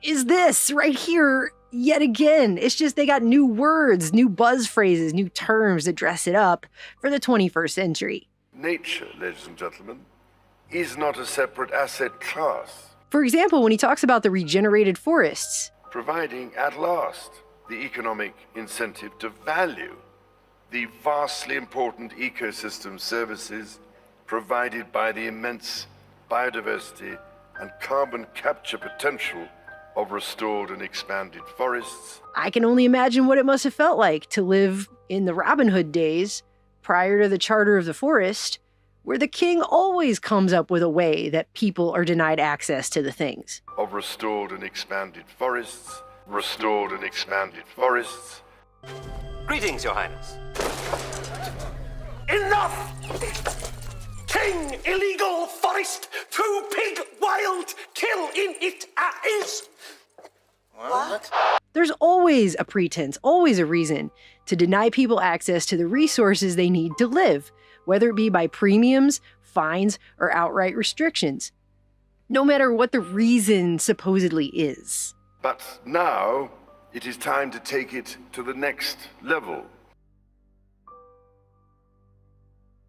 is this right here yet again. It's just they got new words, new buzz phrases, new terms that dress it up for the 21st century. Nature, ladies and gentlemen, is not a separate asset class. For example, when he talks about the regenerated forests, providing at last the economic incentive to value the vastly important ecosystem services provided by the immense biodiversity and carbon capture potential of restored and expanded forests. I can only imagine what it must have felt like to live in the Robin Hood days prior to the Charter of the Forest, where the king always comes up with a way that people are denied access to the things. Of restored and expanded forests. Greetings, Your Highness. Enough! King, illegal forest, too pig, wild, kill in it is. What? There's always a pretense, always a reason to deny people access to the resources they need to live, whether it be by premiums, fines, or outright restrictions, no matter what the reason supposedly is. But now, it is time to take it to the next level.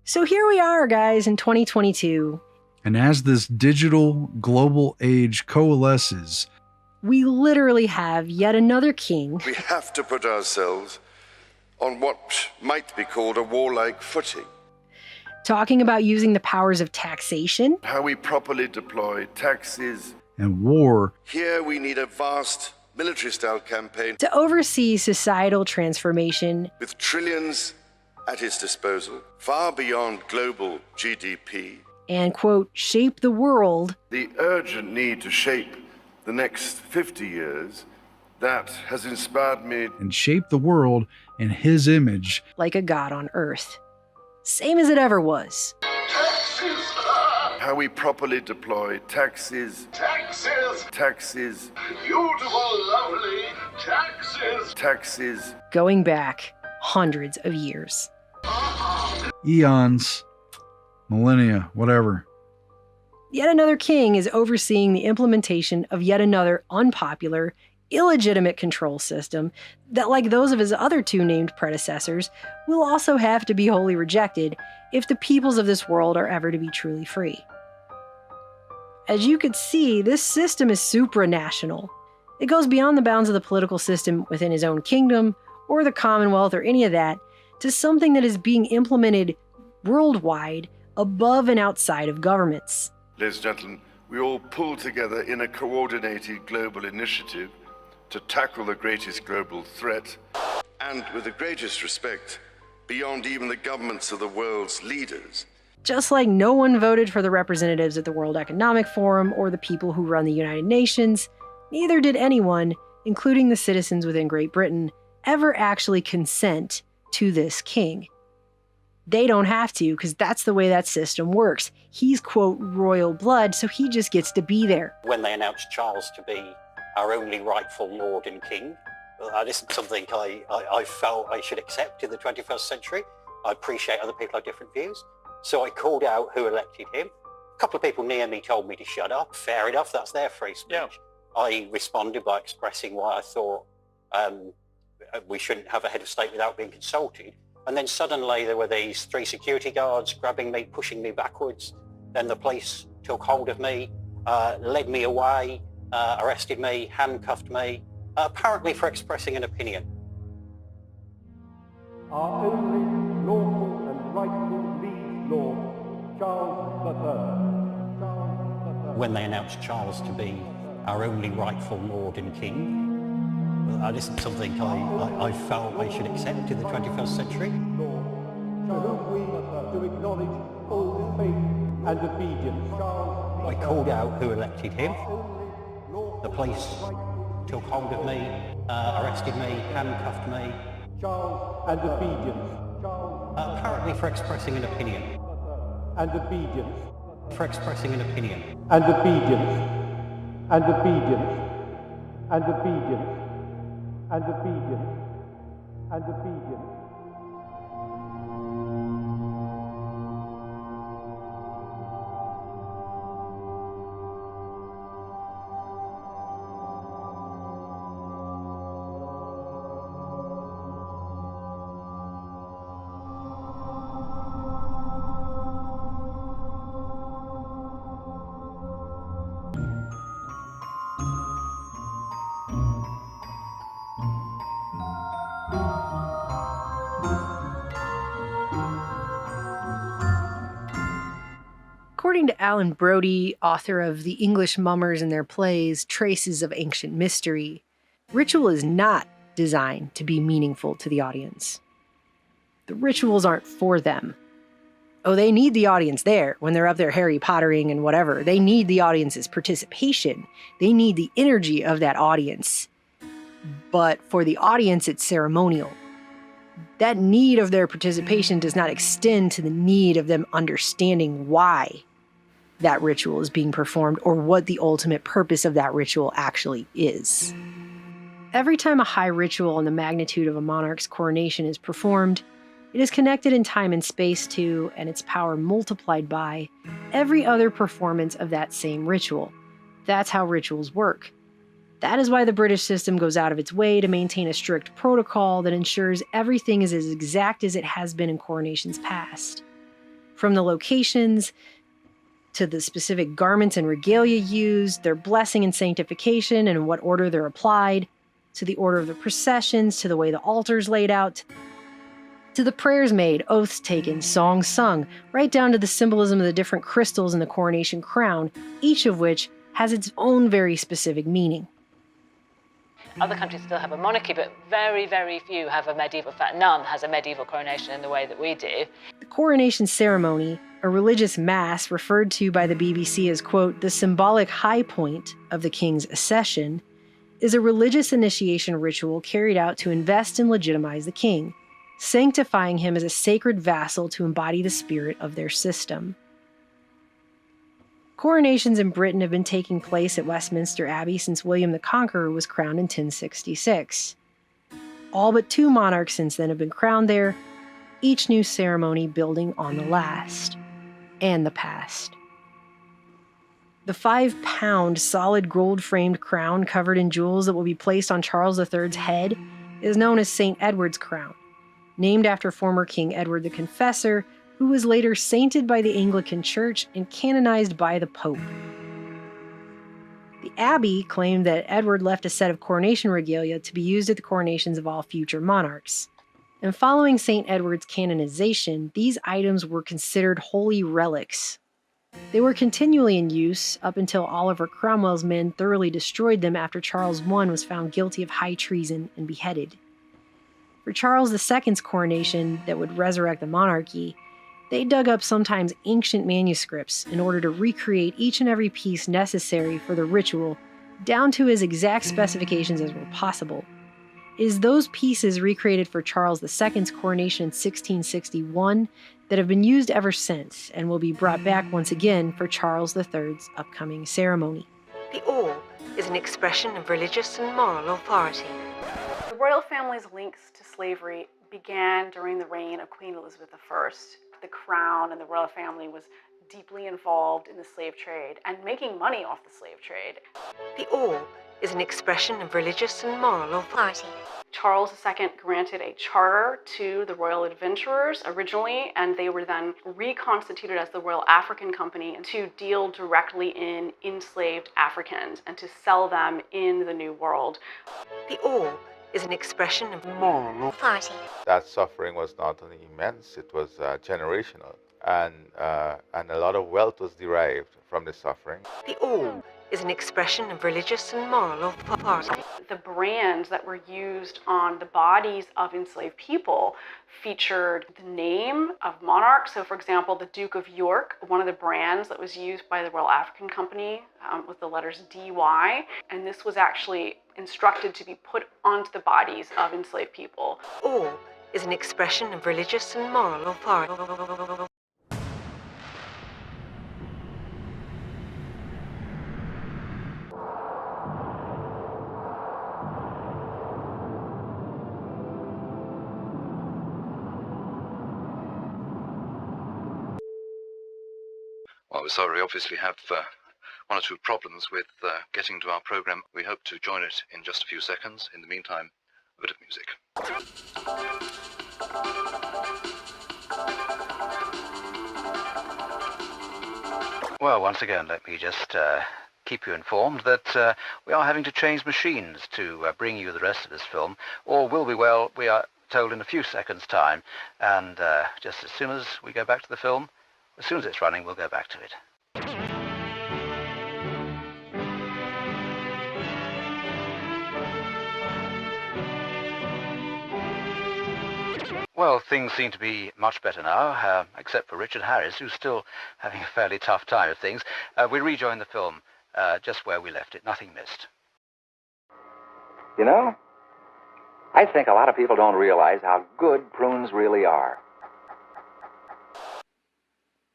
So here we are, guys, in 2022. And as this digital global age coalesces, we literally have yet another king. We have to put ourselves on what might be called a warlike footing. Talking about using the powers of taxation, how we properly deploy taxes, and war. Here we need a vast military-style campaign to oversee societal transformation with trillions at his disposal, far beyond global GDP. And, quote, shape the world. The urgent need to shape the next 50 years, that has inspired me. And shape the world in his image. Like a god on earth. Same as it ever was. Taxes! How we properly deploy taxes. Taxes! Taxes. Beautiful, lovely taxes. Taxes. Going back hundreds of years. Eons. Millennia. Whatever. Yet another king is overseeing the implementation of yet another unpopular, illegitimate control system that, like those of his other two named predecessors, will also have to be wholly rejected if the peoples of this world are ever to be truly free. As you could see, this system is supranational. It goes beyond the bounds of the political system within his own kingdom, or the Commonwealth, or any of that, to something that is being implemented worldwide, above and outside of governments. Ladies and gentlemen, we all pull together in a coordinated global initiative to tackle the greatest global threat, and with the greatest respect, beyond even the governments of the world's leaders. Just like no one voted for the representatives at the World Economic Forum or the people who run the United Nations, neither did anyone, including the citizens within Great Britain, ever actually consent to this king. They don't have to, because that's the way that system works. He's, quote, royal blood, so he just gets to be there. When they announced Charles to be our only rightful lord and king, that isn't something I felt I should accept in the 21st century. I appreciate other people have different views. So I called out who elected him. A couple of people near me told me to shut up. Fair enough, that's their free speech. Yeah. I responded by expressing why I thought we shouldn't have a head of state without being consulted. And then suddenly there were these 3 security guards grabbing me, pushing me backwards. Then the police took hold of me, led me away, arrested me, handcuffed me, apparently for expressing an opinion. Our only lawful and rightful liege lord, Charles III. When they announced Charles to be our only rightful lord and king, that isn't something I felt I should accept in the 21st century. To whom we do acknowledge full faith and obedience. I called out who elected him. The police took hold of me, arrested me, handcuffed me. And obedience. Apparently for expressing an opinion. And obedience. For expressing an opinion. And obedience. And obedience. And obedience. And obedience. And obedience. According to Alan Brody, author of The English Mummers and Their Plays, Traces of Ancient Mystery, ritual is not designed to be meaningful to the audience. The rituals aren't for them. Oh, they need the audience there when they're up there Harry Pottering and whatever. They need the audience's participation. They need the energy of that audience. But for the audience, it's ceremonial. That need of their participation does not extend to the need of them understanding why that ritual is being performed or what the ultimate purpose of that ritual actually is. Every time a high ritual on the magnitude of a monarch's coronation is performed, it is connected in time and space to, and its power multiplied by, every other performance of that same ritual. That's how rituals work. That is why the British system goes out of its way to maintain a strict protocol that ensures everything is as exact as it has been in coronations past. From the locations, to the specific garments and regalia used, their blessing and sanctification and in what order they're applied, to the order of the processions, to the way the altar's laid out, to the prayers made, oaths taken, songs sung, right down to the symbolism of the different crystals in the coronation crown, each of which has its own very specific meaning. Other countries still have a monarchy, but very, very few have a medieval, in fact, none has a medieval coronation in the way that we do. The coronation ceremony, a religious mass referred to by the BBC as, quote, the symbolic high point of the king's accession, is a religious initiation ritual carried out to invest and legitimize the king, sanctifying him as a sacred vassal to embody the spirit of their system. Coronations in Britain have been taking place at Westminster Abbey since William the Conqueror was crowned in 1066. All but 2 monarchs since then have been crowned there, each new ceremony building on the last and the past. The 5-pound solid gold-framed crown covered in jewels that will be placed on Charles III's head is known as St. Edward's crown, named after former King Edward the Confessor, who was later sainted by the Anglican Church and canonized by the Pope. The Abbey claimed that Edward left a set of coronation regalia to be used at the coronations of all future monarchs. And following St. Edward's canonization, these items were considered holy relics. They were continually in use up until Oliver Cromwell's men thoroughly destroyed them after Charles I was found guilty of high treason and beheaded. For Charles II's coronation that would resurrect the monarchy, they dug up sometimes ancient manuscripts in order to recreate each and every piece necessary for the ritual down to as exact specifications as were possible. It is those pieces recreated for Charles II's coronation in 1661 that have been used ever since and will be brought back once again for Charles III's upcoming ceremony. The orb is an expression of religious and moral authority. The royal family's links to slavery began during the reign of Queen Elizabeth I. The crown and the royal family was deeply involved in the slave trade and making money off the slave trade. The orb is an expression of religious and moral authority. Charles II granted a charter to the Royal Adventurers originally, and they were then reconstituted as the Royal African Company to deal directly in enslaved Africans and to sell them in the New World. The orb is an expression of moral authority. That suffering was not only immense, it was generational, and a lot of wealth was derived from the suffering. The orb is an expression of religious and moral authority. The brands that were used on the bodies of enslaved people featured the name of monarchs. So, for example, the Duke of York, one of the brands that was used by the Royal African Company with the letters DY, and this was actually instructed to be put onto the bodies of enslaved people. Orb is an expression of religious and moral authority. Well, we're sorry, we obviously have one or two problems with getting to our program. We hope to join it in just a few seconds. In the meantime, a bit of music. Well, once again, let me just keep you informed that we are having to change machines to bring you the rest of this film, or will be, well, we are told in a few seconds' time, and just as soon as we go back to the film, as soon as it's running, we'll go back to it. Well, things seem to be much better now, except for Richard Harris, who's still having a fairly tough time of things. We rejoin the film just where we left it, nothing missed. You know, I think a lot of people don't realize how good prunes really are.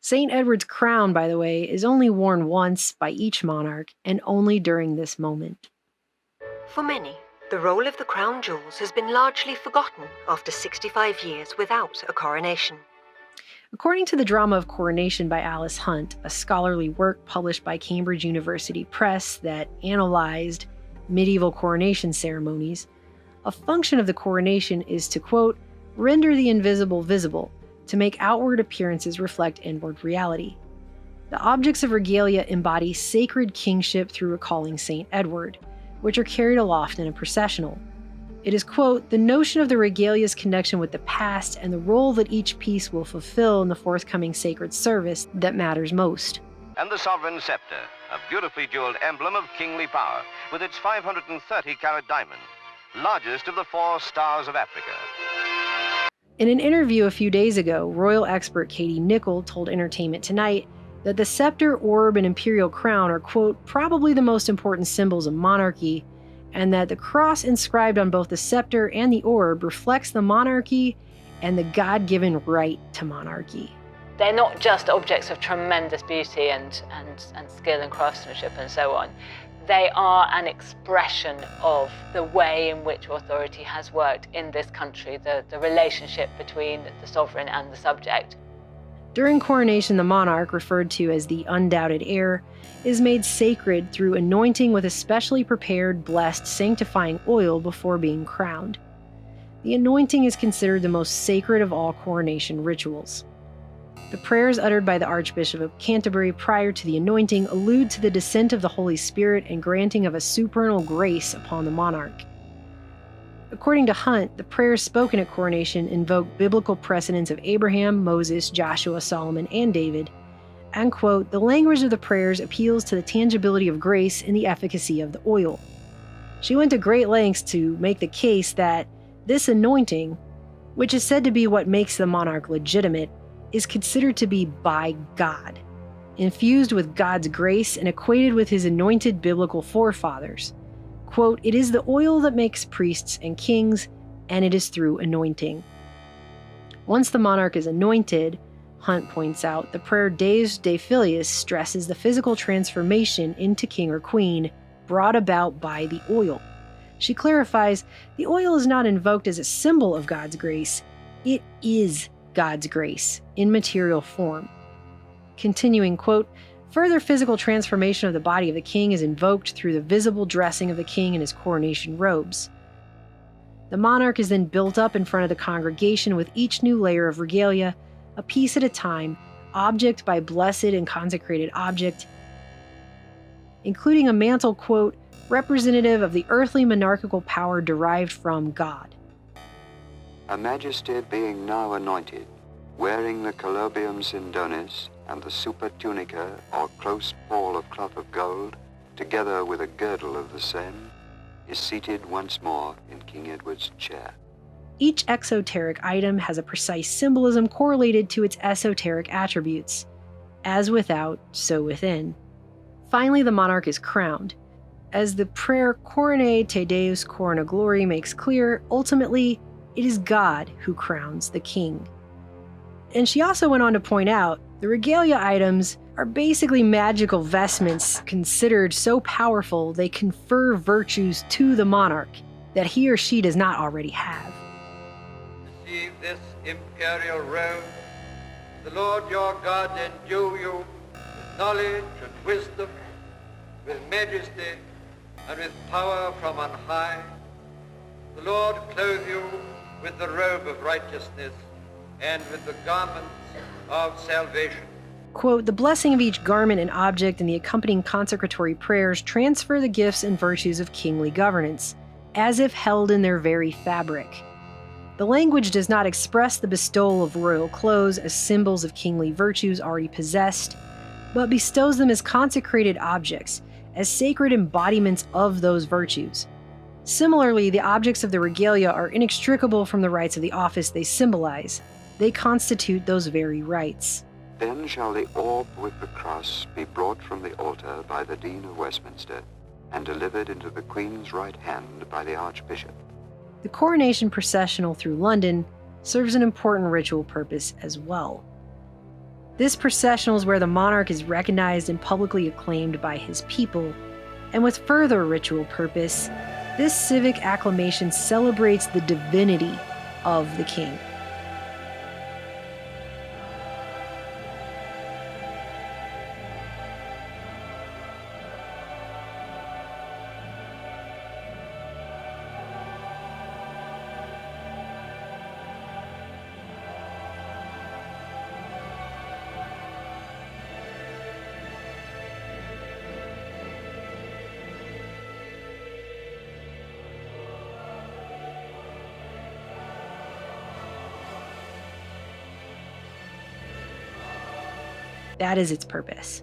St. Edward's crown, by the way, is only worn once by each monarch and only during this moment. For many, the role of the crown jewels has been largely forgotten after 65 years without a coronation. According to the Drama of Coronation by Alice Hunt, a scholarly work published by Cambridge University Press that analyzed medieval coronation ceremonies, a function of the coronation is to, quote, render the invisible visible, to make outward appearances reflect inward reality. The objects of regalia embody sacred kingship through recalling St. Edward, which are carried aloft in a processional. It is, quote, the notion of the regalia's connection with the past and the role that each piece will fulfill in the forthcoming sacred service that matters most. And the sovereign scepter, a beautifully jeweled emblem of kingly power, with its 530-carat diamond. largest of the 4 stars of Africa. In an interview a few days ago, royal expert Katie Nichol told Entertainment Tonight that the scepter, orb, and imperial crown are, quote, probably the most important symbols of monarchy, and that the cross inscribed on both the scepter and the orb reflects the monarchy and the God-given right to monarchy. They're not just objects of tremendous beauty and skill and craftsmanship and so on. They are an expression of the way in which authority has worked in this country, the relationship between the sovereign and the subject. During coronation, the monarch, referred to as the undoubted heir, is made sacred through anointing with a specially prepared, blessed, sanctifying oil before being crowned. The anointing is considered the most sacred of all coronation rituals. The prayers uttered by the Archbishop of Canterbury prior to the anointing allude to the descent of the Holy Spirit and granting of a supernal grace upon the monarch. According to Hunt, the prayers spoken at coronation invoke biblical precedents of Abraham, Moses, Joshua, Solomon, and David, and, quote, the language of the prayers appeals to the tangibility of grace and the efficacy of the oil. She went to great lengths to make the case that this anointing, which is said to be what makes the monarch legitimate, is considered to be by God, infused with God's grace and equated with his anointed biblical forefathers. Quote, it is the oil that makes priests and kings, and it is through anointing. Once the monarch is anointed, Hunt points out, the prayer Deus de Filius stresses the physical transformation into king or queen brought about by the oil. She clarifies, the oil is not invoked as a symbol of God's grace, it is God's grace in material form. Continuing, quote, further physical transformation of the body of the king is invoked through the visible dressing of the king in his coronation robes. The monarch is then built up in front of the congregation with each new layer of regalia, a piece at a time, object by blessed and consecrated object, including a mantle, quote, representative of the earthly monarchical power derived from God. Her Majesty being now anointed, wearing the colobium sindonis and the super tunica or close pall of cloth of gold, together with a girdle of the same, is seated once more in King Edward's chair. Each exoteric item has a precise symbolism correlated to its esoteric attributes. As without, so within. Finally, the monarch is crowned. As the prayer Coronae te Deus Corona Glory makes clear, ultimately, it is God who crowns the king. And she also went on to point out, the regalia items are basically magical vestments considered so powerful they confer virtues to the monarch that he or she does not already have. Receive this imperial robe. The Lord your God endue you with knowledge and wisdom, with majesty and with power from on high. The Lord clothe you with the robe of righteousness and with the garments of salvation. Quote, the blessing of each garment and object and the accompanying consecratory prayers transfer the gifts and virtues of kingly governance, as if held in their very fabric. The language does not express the bestowal of royal clothes as symbols of kingly virtues already possessed, but bestows them as consecrated objects, as sacred embodiments of those virtues. Similarly, the objects of the regalia are inextricable from the rights of the office they symbolize. They constitute those very rights. Then shall the orb with the cross be brought from the altar by the Dean of Westminster, and delivered into the Queen's right hand by the Archbishop. The coronation processional through London serves an important ritual purpose as well. This processional is where the monarch is recognized and publicly acclaimed by his people, and with further ritual purpose, this civic acclamation celebrates the divinity of the king. That is its purpose.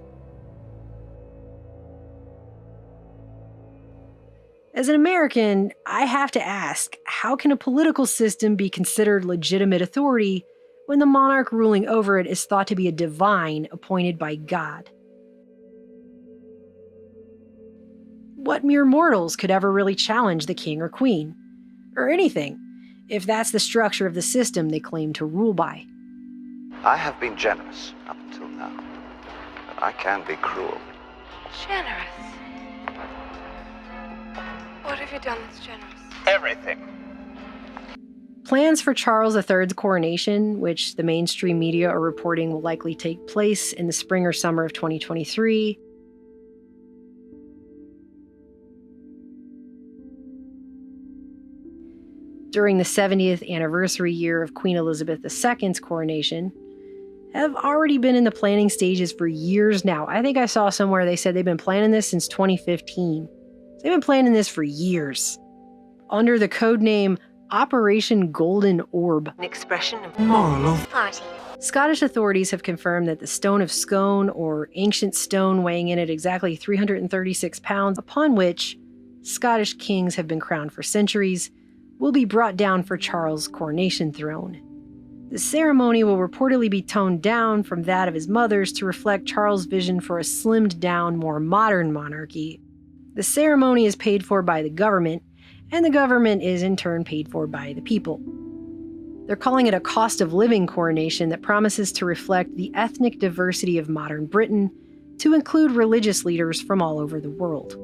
As an American, I have to ask, how can a political system be considered legitimate authority when the monarch ruling over it is thought to be a divine appointed by God? What mere mortals could ever really challenge the king or queen? Or anything, if that's the structure of the system they claim to rule by? I have been generous up until now, but I can be cruel. Generous? What have you done that's generous? Everything. Plans for Charles III's coronation, which the mainstream media are reporting will likely take place in the spring or summer of 2023, during the 70th anniversary year of Queen Elizabeth II's coronation, have already been in the planning stages for years now. I think I saw somewhere they said they've been planning this since 2015. They've been planning this for years, under the code name Operation Golden Orb. An expression of moral authority. Scottish authorities have confirmed that the Stone of Scone, or ancient stone weighing in at exactly 336 pounds, upon which Scottish kings have been crowned for centuries, will be brought down for Charles' coronation throne. The ceremony will reportedly be toned down from that of his mother's to reflect Charles' vision for a slimmed-down, more modern monarchy. The ceremony is paid for by the government, and the government is in turn paid for by the people. They're calling it a cost-of-living coronation that promises to reflect the ethnic diversity of modern Britain, to include religious leaders from all over the world.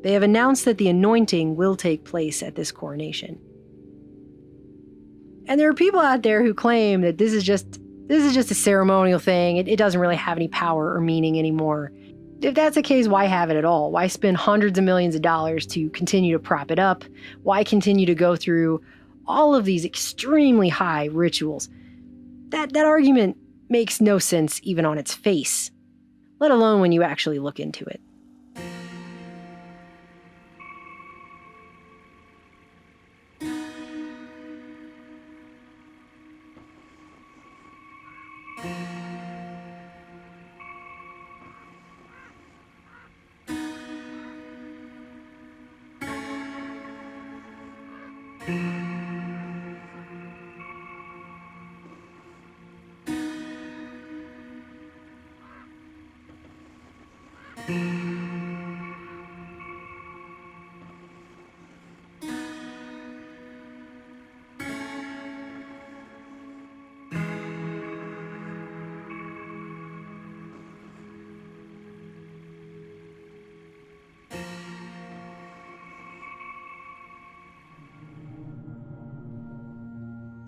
They have announced that the anointing will take place at this coronation. And there are people out there who claim that this is just a ceremonial thing. It doesn't really have any power or meaning anymore. If that's the case, why have it at all? Why spend hundreds of millions of dollars to continue to prop it up? Why continue to go through all of these extremely high rituals? That argument makes no sense even on its face, let alone when you actually look into it.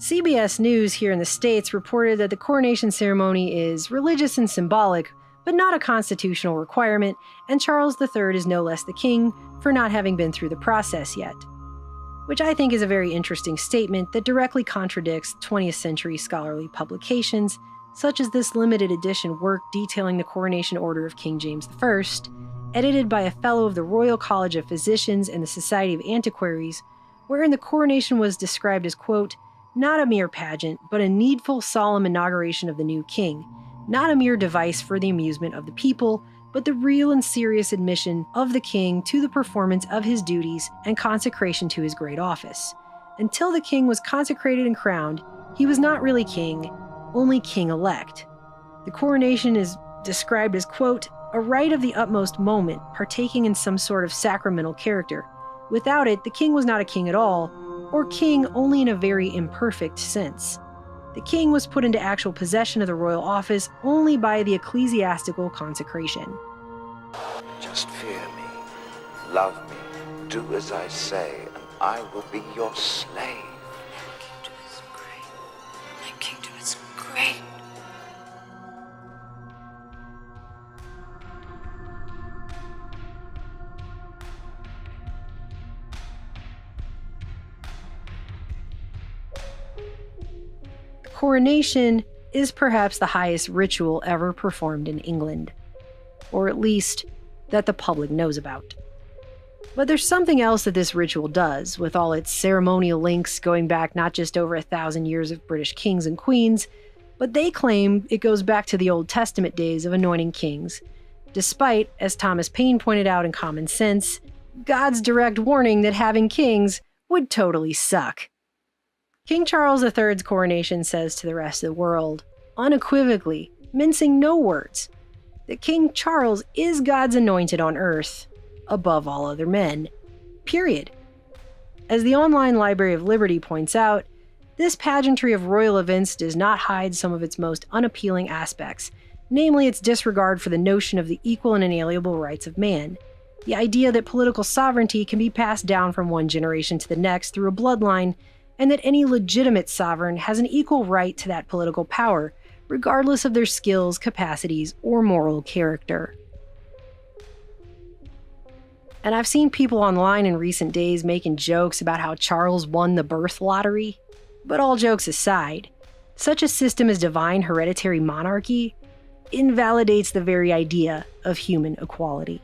CBS News here in the States reported that the coronation ceremony is religious and symbolic, but not a constitutional requirement, and Charles III is no less the king for not having been through the process yet. Which I think is a very interesting statement that directly contradicts 20th century scholarly publications, such as this limited edition work detailing the coronation order of King James I, edited by a fellow of the Royal College of Physicians and the Society of Antiquaries, wherein the coronation was described as, quote, not a mere pageant, but a needful solemn inauguration of the new king, not a mere device for the amusement of the people, but the real and serious admission of the king to the performance of his duties and consecration to his great office. Until the king was consecrated and crowned, he was not really king, only king-elect. The coronation is described as, quote, a rite of the utmost moment, partaking in some sort of sacramental character. Without it, the king was not a king at all, or king only in a very imperfect sense. The king was put into actual possession of the royal office only by the ecclesiastical consecration. Just fear me, love me, do as I say, and I will be your slave. My kingdom is great. Coronation is perhaps the highest ritual ever performed in England, or at least that the public knows about. But there's something else that this ritual does, with all its ceremonial links going back not just over 1,000 years of British kings and queens, but they claim it goes back to the Old Testament days of anointing kings, despite, as Thomas Paine pointed out in Common Sense, God's direct warning that having kings would totally suck. King Charles III's coronation says to the rest of the world, unequivocally, mincing no words, that King Charles is God's anointed on earth, above all other men. Period. As the online Library of Liberty points out, this pageantry of royal events does not hide some of its most unappealing aspects, namely its disregard for the notion of the equal and inalienable rights of man. The idea that political sovereignty can be passed down from one generation to the next through a bloodline, and that any legitimate sovereign has an equal right to that political power, regardless of their skills, capacities, or moral character. And I've seen people online in recent days making jokes about how Charles won the birth lottery. But all jokes aside, such a system as divine hereditary monarchy invalidates the very idea of human equality.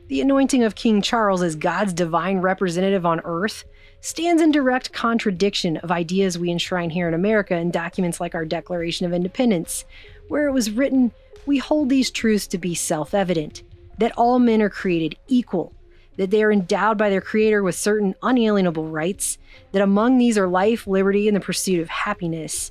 The anointing of King Charles as God's divine representative on earth stands in direct contradiction of ideas we enshrine here in America in documents like our Declaration of Independence, where it was written, "We hold these truths to be self-evident, that all men are created equal, that they are endowed by their Creator with certain unalienable rights, that among these are life, liberty, and the pursuit of happiness,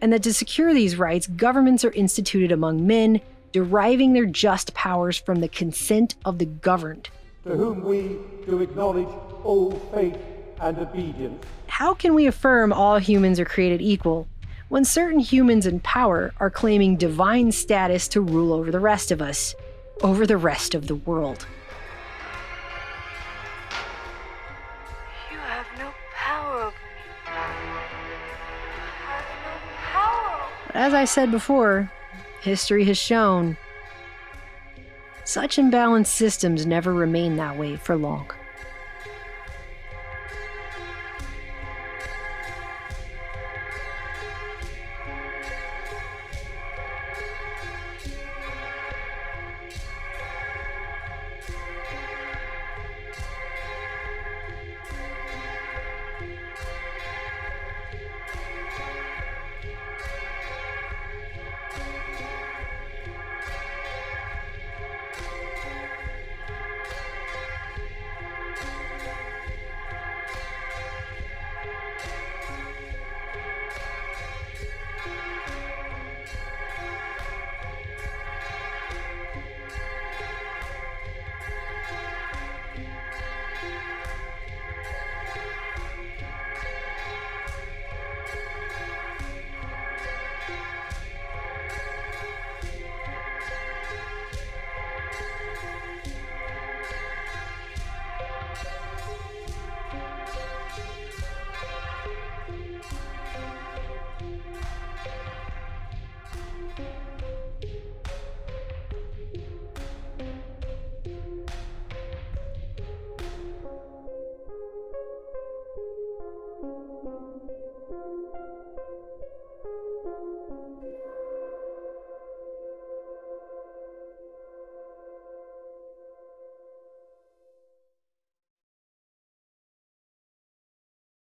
and that to secure these rights, governments are instituted among men, deriving their just powers from the consent of the governed." To whom we do acknowledge all faith and obedience. How can we affirm all humans are created equal when certain humans in power are claiming divine status to rule over the rest of us, over the rest of the world? You have no power over me. You have no power. But as I said before, history has shown such imbalanced systems never remain that way for long.